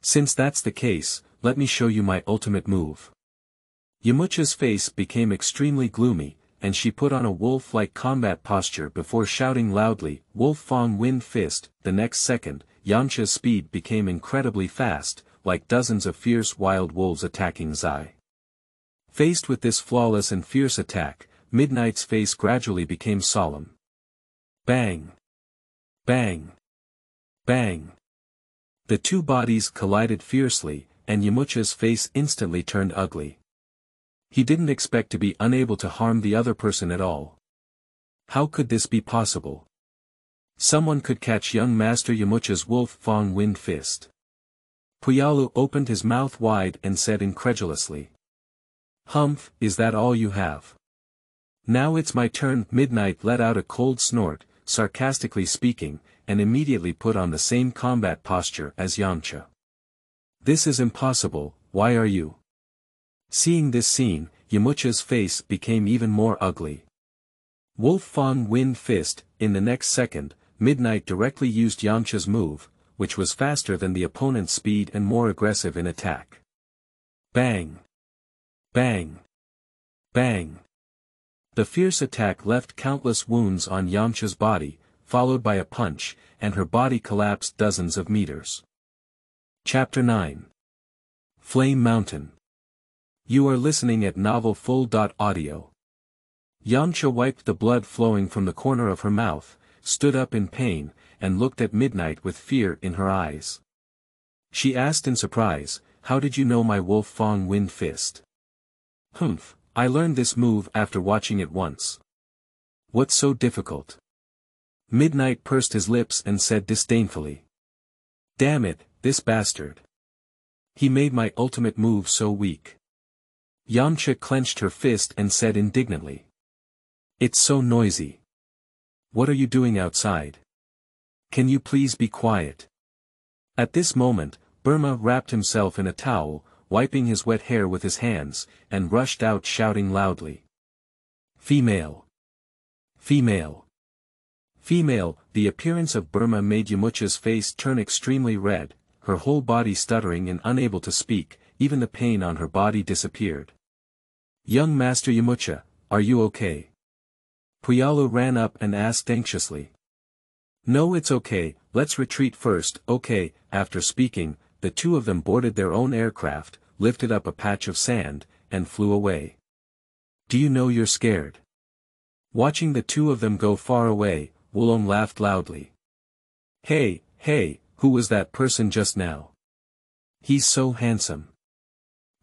Since that's the case, let me show you my ultimate move. Yamucha's face became extremely gloomy, and she put on a wolf-like combat posture before shouting loudly, Wolf Fong Wind Fist. The next second, Yamcha's speed became incredibly fast, like dozens of fierce wild wolves attacking Zai. Faced with this flawless and fierce attack, Midnight's face gradually became solemn. Bang! Bang! Bang! The two bodies collided fiercely, and Yamucha's face instantly turned ugly. He didn't expect to be unable to harm the other person at all. How could this be possible? Someone could catch young Master Yamucha's Wolf Fong Wind Fist. Puyalu opened his mouth wide and said incredulously. Humph, is that all you have? Now it's my turn. Midnight let out a cold snort, sarcastically speaking, and immediately put on the same combat posture as Yamcha. This is impossible, why are you? Seeing this scene, Yamucha's face became even more ugly. Wolf Fang Wind Fist. In the next second, Midnight directly used Yamcha's move, which was faster than the opponent's speed and more aggressive in attack. Bang! Bang! Bang! The fierce attack left countless wounds on Yamcha's body, followed by a punch, and her body collapsed dozens of meters. Chapter 9. Flame Mountain. You are listening at Novel Full. Audio. Yamcha wiped the blood flowing from the corner of her mouth, stood up in pain, and looked at Midnight with fear in her eyes. She asked in surprise, "How did you know my Wolf Fang Wind Fist?" "Humph, I learned this move after watching it once." "What's so difficult?" Midnight pursed his lips and said disdainfully. "Damn it, this bastard. He made my ultimate move so weak." Yamcha clenched her fist and said indignantly. "It's so noisy. What are you doing outside? Can you please be quiet?" At this moment, Burma wrapped himself in a towel, wiping his wet hair with his hands, and rushed out shouting loudly. "Female! Female! Female!" The appearance of Burma made Yamucha's face turn extremely red, her whole body stuttering and unable to speak, even the pain on her body disappeared. "Young Master Yamucha, are you okay?" Puyalu ran up and asked anxiously. "No, it's okay, let's retreat first." "Okay." After speaking, the two of them boarded their own aircraft, lifted up a patch of sand, and flew away. "Do you know you're scared?" Watching the two of them go far away, Oolong laughed loudly. Hey, who was that person just now? He's so handsome."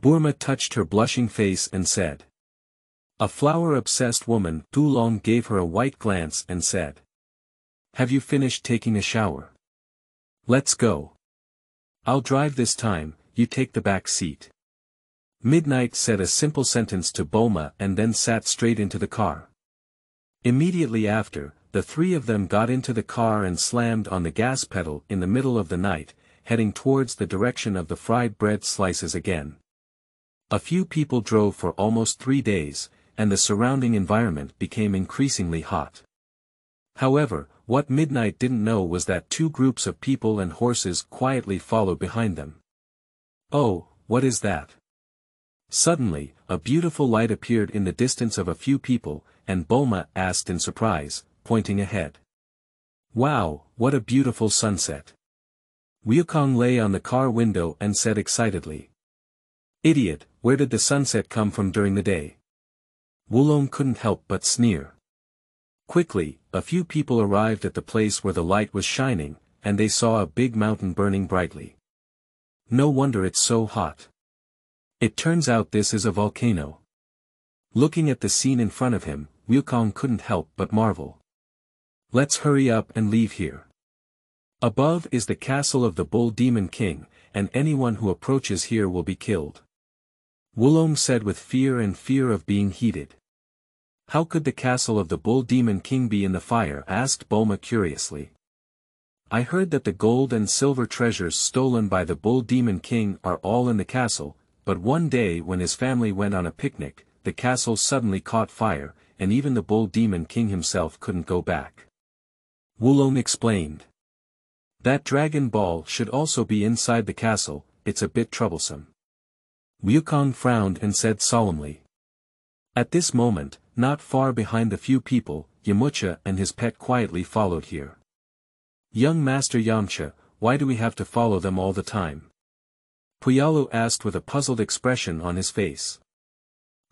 Burma touched her blushing face and said. A flower-obsessed woman. Oolong gave her a white glance and said. "Have you finished taking a shower? Let's go. I'll drive this time, you take the back seat." Midnight said a simple sentence to Bulma and then sat straight into the car. Immediately after, the three of them got into the car and slammed on the gas pedal in the middle of the night, heading towards the direction of the fried bread slices again. A few people drove for almost 3 days, and the surrounding environment became increasingly hot. However, what Midnight didn't know was that 2 groups of people and horses quietly followed behind them. "Oh, what is that?" Suddenly, a beautiful light appeared in the distance of a few people, and Bulma asked in surprise, pointing ahead. "Wow, what a beautiful sunset." Wukong lay on the car window and said excitedly. "Idiot, where did the sunset come from during the day?" Oolong couldn't help but sneer. Quickly, a few people arrived at the place where the light was shining, and they saw a big mountain burning brightly. "No wonder it's so hot. It turns out this is a volcano." Looking at the scene in front of him, Wukong couldn't help but marvel. "Let's hurry up and leave here. Above is the castle of the Bull Demon King, and anyone who approaches here will be killed." Oolong said with fear of being heated. "How could the castle of the Bull Demon King be in the fire?" asked Bulma curiously. "I heard that the gold and silver treasures stolen by the Bull Demon King are all in the castle, but one day when his family went on a picnic, the castle suddenly caught fire, and even the Bull Demon King himself couldn't go back." Oolong explained. "That Dragon Ball should also be inside the castle, it's a bit troublesome." Wukong frowned and said solemnly. At this moment, not far behind the few people, Yamucha and his pet quietly followed here. "Young Master Yamcha, why do we have to follow them all the time?" Puyalu asked with a puzzled expression on his face.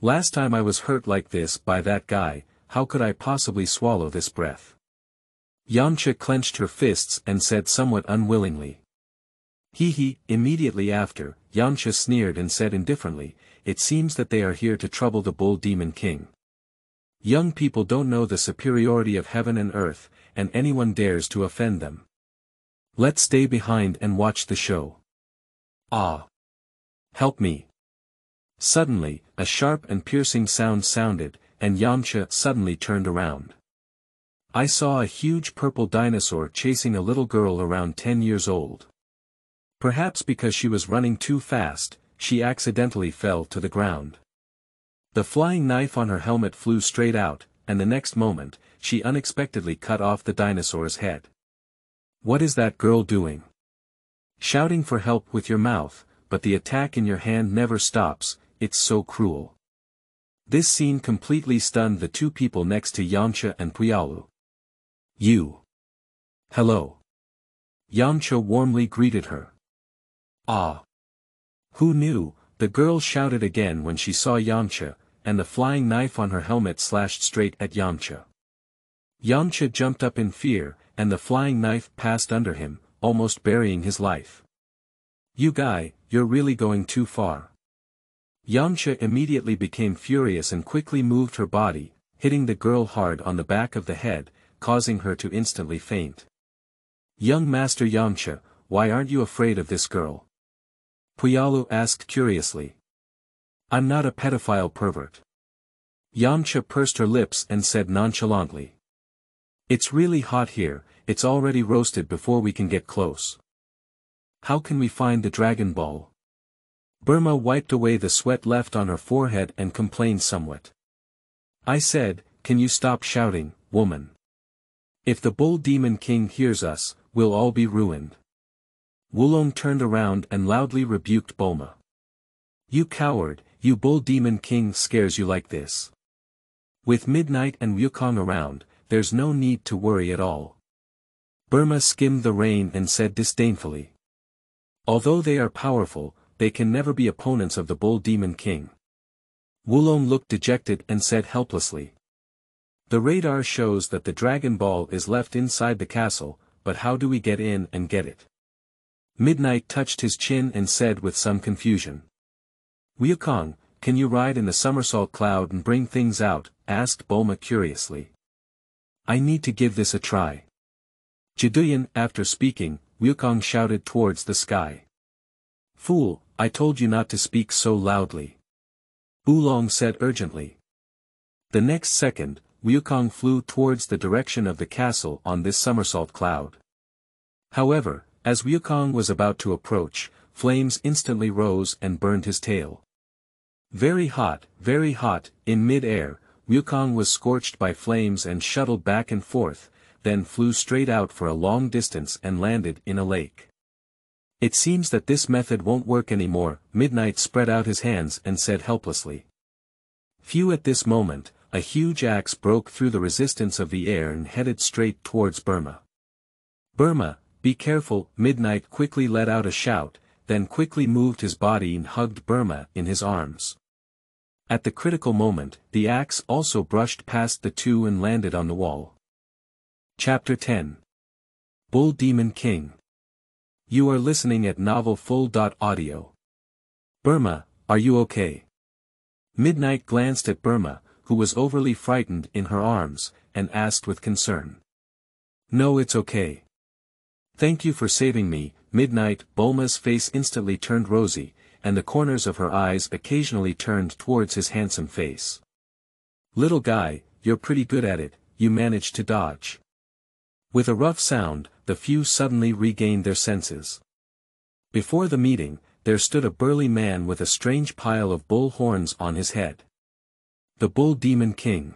"Last time I was hurt like this by that guy, how could I possibly swallow this breath?" Yamcha clenched her fists and said somewhat unwillingly. Hee. Immediately after, Yamcha sneered and said indifferently, "It seems that they are here to trouble the Bull Demon King. Young people don't know the superiority of heaven and earth, and anyone dares to offend them. Let's stay behind and watch the show." "Ah! Help me!" Suddenly, a sharp and piercing sound sounded, and Yamcha suddenly turned around. I saw a huge purple dinosaur chasing a little girl around 10 years old. Perhaps because she was running too fast, she accidentally fell to the ground. The flying knife on her helmet flew straight out, and the next moment, she unexpectedly cut off the dinosaur's head. What is that girl doing? Shouting for help with your mouth, but the attack in your hand never stops, it's so cruel. This scene completely stunned the two people next to Yamcha and Puyalu. You. Hello. Yamcha warmly greeted her. Ah. Who knew? The girl shouted again when she saw Yamcha, and the flying knife on her helmet slashed straight at Yamcha. Yamcha jumped up in fear, and the flying knife passed under him, almost burying his life. You guy, you're really going too far. Yamcha immediately became furious and quickly moved her body, hitting the girl hard on the back of the head, causing her to instantly faint. Young Master Yamcha, why aren't you afraid of this girl? Puyalu asked curiously. I'm not a pedophile pervert. Yamcha pursed her lips and said nonchalantly. It's really hot here, it's already roasted before we can get close. How can we find the Dragon Ball? Burma wiped away the sweat left on her forehead and complained somewhat. I said, can you stop shouting, woman? If the Bull Demon King hears us, we'll all be ruined. Oolong turned around and loudly rebuked Bulma. You coward, you Bull Demon King scares you like this. With Midnight and Wukong around, there's no need to worry at all. Burma skimmed the rain and said disdainfully. Although they are powerful, they can never be opponents of the Bull Demon King. Oolong looked dejected and said helplessly. The radar shows that the Dragon Ball is left inside the castle, but how do we get in and get it? Midnight touched his chin and said with some confusion. Wukong, can you ride in the somersault cloud and bring things out? Asked Bulma curiously. I need to give this a try. Jiduyan, after speaking, Wukong shouted towards the sky. Fool, I told you not to speak so loudly. Oolong said urgently. The next second, Wukong flew towards the direction of the castle on this somersault cloud. However, as Wukong was about to approach, flames instantly rose and burned his tail. Very hot, in mid-air, Wukong was scorched by flames and shuttled back and forth, then flew straight out for a long distance and landed in a lake. It seems that this method won't work anymore, Midnight spread out his hands and said helplessly. Phew, at this moment, a huge axe broke through the resistance of the air and headed straight towards Burma. Burma, be careful, Midnight quickly let out a shout, then quickly moved his body and hugged Burma in his arms. At the critical moment, the axe also brushed past the two and landed on the wall. Chapter 10. Bull Demon King. You are listening at novelfull.audio. Burma, are you okay? Midnight glanced at Burma, who was overly frightened in her arms, and asked with concern. No, it's okay. Thank you for saving me, Midnight. Bulma's face instantly turned rosy, and the corners of her eyes occasionally turned towards his handsome face. Little guy, you're pretty good at it, you managed to dodge. With a rough sound, the few suddenly regained their senses. Before the meeting, there stood a burly man with a strange pile of bull horns on his head. The Bull Demon King.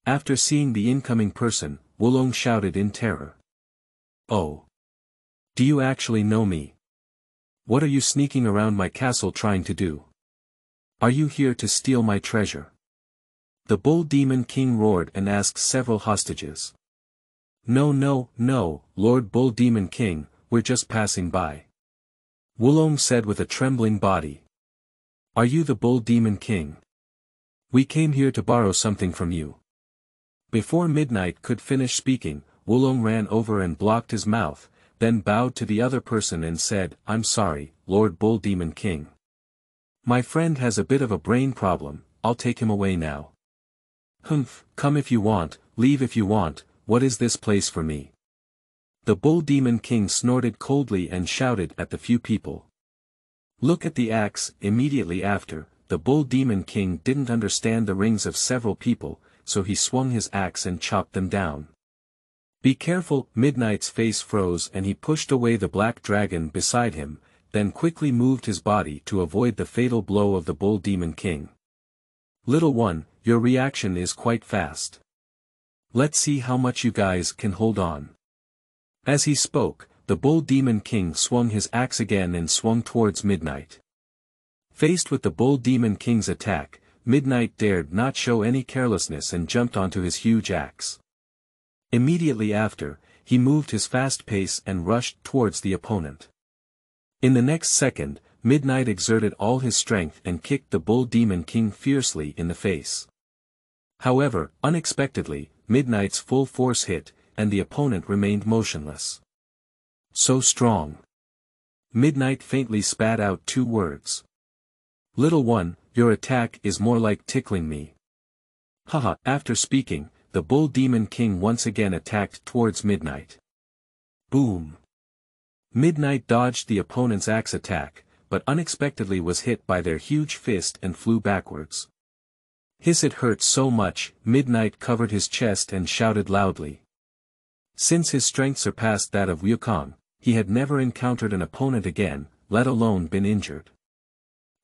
After seeing the incoming person, Oolong shouted in terror. Oh. Do you actually know me? What are you sneaking around my castle trying to do? Are you here to steal my treasure? The Bull Demon King roared and asked several hostages. No, Lord Bull Demon King, we're just passing by. Oolong said with a trembling body. Are you the Bull Demon King? We came here to borrow something from you. Before Midnight could finish speaking, Oolong ran over and blocked his mouth, then bowed to the other person and said, I'm sorry, Lord Bull Demon King. My friend has a bit of a brain problem, I'll take him away now. Humph, come if you want, leave if you want, what is this place for me? The Bull Demon King snorted coldly and shouted at the few people. Look at the axe. Immediately after, the Bull Demon King didn't understand the rings of several people, so he swung his axe and chopped them down. "Be careful!" Midnight's face froze and he pushed away the black dragon beside him, then quickly moved his body to avoid the fatal blow of the Bull Demon King. "Little one, your reaction is quite fast. Let's see how much you guys can hold on." As he spoke, the Bull Demon King swung his axe again and swung towards Midnight. Faced with the Bull Demon King's attack, Midnight dared not show any carelessness and jumped onto his huge axe. Immediately after, he moved his fast pace and rushed towards the opponent. In the next second, Midnight exerted all his strength and kicked the Bull Demon King fiercely in the face. However, unexpectedly, Midnight's full force hit, and the opponent remained motionless. "So strong." Midnight faintly spat out 2 words. "Little one, your attack is more like tickling me." Haha. After speaking, the Bull Demon King once again attacked towards Midnight. Boom. Midnight dodged the opponent's axe attack, but unexpectedly was hit by their huge fist and flew backwards. It hurt so much, Midnight covered his chest and shouted loudly. Since his strength surpassed that of Wukong, he had never encountered an opponent again, let alone been injured.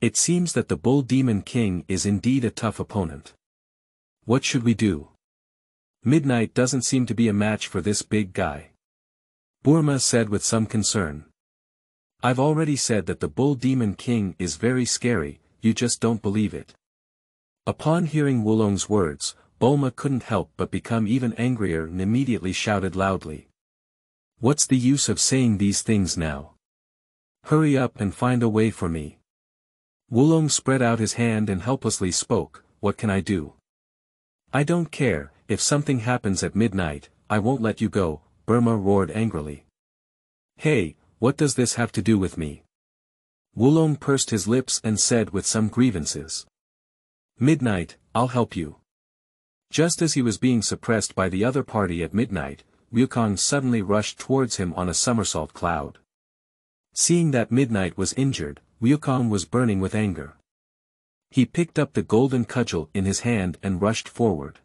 It seems that the Bull Demon King is indeed a tough opponent. What should we do? Midnight doesn't seem to be a match for this big guy. Burma said with some concern. I've already said that the Bull Demon King is very scary, you just don't believe it. Upon hearing Oolong's words, Bulma couldn't help but become even angrier and immediately shouted loudly. What's the use of saying these things now? Hurry up and find a way for me. Oolong spread out his hand and helplessly spoke, what can I do? I don't care, if something happens at midnight, I won't let you go, Burma roared angrily. Hey, what does this have to do with me? Oolong pursed his lips and said with some grievances. Midnight, I'll help you. Just as he was being suppressed by the other party at midnight, Wukong suddenly rushed towards him on a somersault cloud. Seeing that Midnight was injured, Wukong was burning with anger. He picked up the golden cudgel in his hand and rushed forward.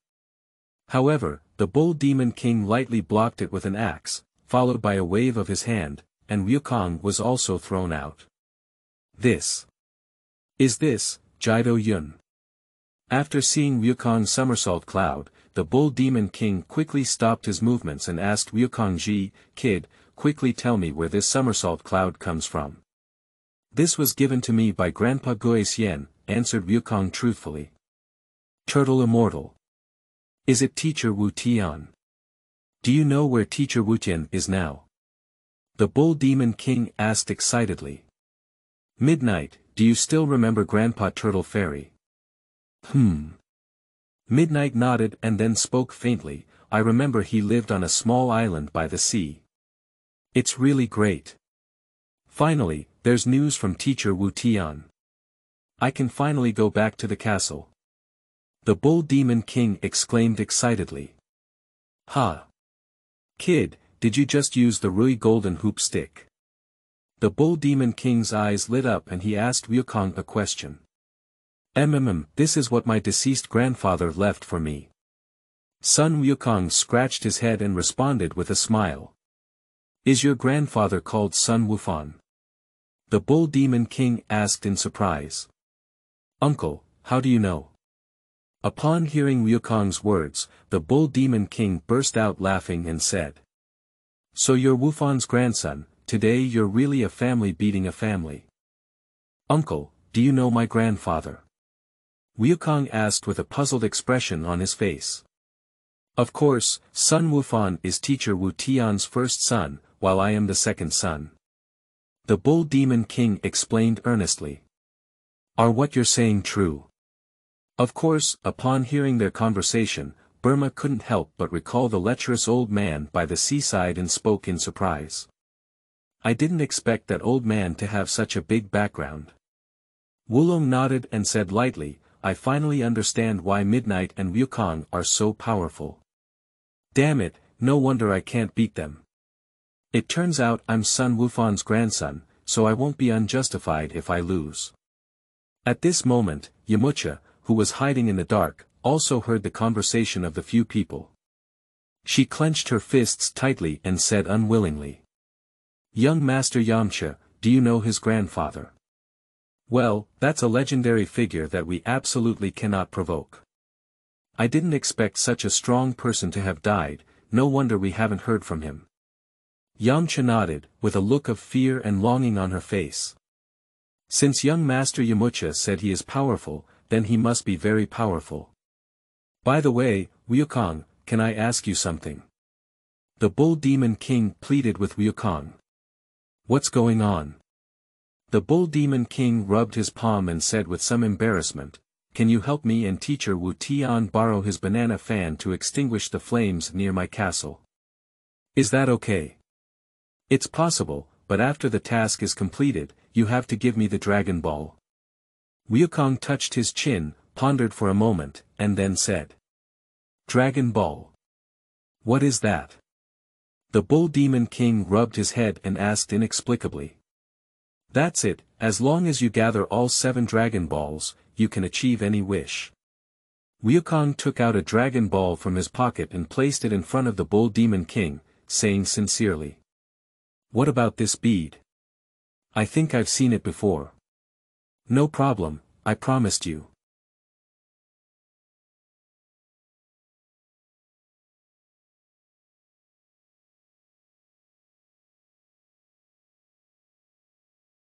However, the Bull Demon King lightly blocked it with an axe, followed by a wave of his hand, and Wukong was also thrown out. This. Jido Yun? After seeing Wukong's somersault cloud, the Bull Demon King quickly stopped his movements and asked Wukong, Kid, quickly tell me where this somersault cloud comes from. This was given to me by Grandpa Guixian, answered Wukong truthfully. Turtle Immortal. Is it Teacher Wu Tian? Do you know where Teacher Wu Tian is now? The Bull Demon King asked excitedly. Midnight, do you still remember Grandpa Turtle Fairy? Midnight nodded and then spoke faintly, I remember he lived on a small island by the sea. It's really great. Finally, there's news from Teacher Wu Tian. I can finally go back to the castle. The Bull Demon King exclaimed excitedly. Ha! Kid, did you just use the Rui Golden Hoop Stick? The Bull Demon King's eyes lit up and he asked Wukong a question. This is what my deceased grandfather left for me. Son Wukong scratched his head and responded with a smile. Is your grandfather called Sun Wufan? The Bull Demon King asked in surprise. Uncle, how do you know? Upon hearing Wukong's words, the Bull Demon King burst out laughing and said. So you're Wufan's grandson, today you're really a family beating a family. Uncle, do you know my grandfather? Wukong asked with a puzzled expression on his face. Of course, Sun Wufan is Teacher Wu Tian's first son, while I am the second son. The Bull Demon King explained earnestly. Are what you're saying true? Of course, upon hearing their conversation, Burma couldn't help but recall the lecherous old man by the seaside and spoke in surprise. I didn't expect that old man to have such a big background. Oolong nodded and said lightly, I finally understand why Midnight and Wukong are so powerful. Damn it, no wonder I can't beat them. It turns out I'm Sun Wufan's grandson, so I won't be unjustified if I lose. At this moment, Yamucha, who was hiding in the dark, also heard the conversation of the few people. She clenched her fists tightly and said unwillingly. Young Master Yamcha, do you know his grandfather? Well, that's a legendary figure that we absolutely cannot provoke. I didn't expect such a strong person to have died, no wonder we haven't heard from him. Yamcha nodded, with a look of fear and longing on her face. Since young Master Yamucha said he is powerful, then he must be very powerful. By the way, Wukong, can I ask you something? The Bull Demon King pleaded with Wukong. What's going on? The Bull Demon King rubbed his palm and said with some embarrassment, can you help me and teacher Wu Tian borrow his banana fan to extinguish the flames near my castle? Is that okay? It's possible, but after the task is completed, you have to give me the Dragon Ball. Wukong touched his chin, pondered for a moment, and then said. Dragon Ball. What is that? The Bull Demon King rubbed his head and asked inexplicably. That's it, as long as you gather all 7 Dragon Balls, you can achieve any wish. Wukong took out a Dragon Ball from his pocket and placed it in front of the Bull Demon King, saying sincerely. What about this bead? I think I've seen it before. No problem, I promised you.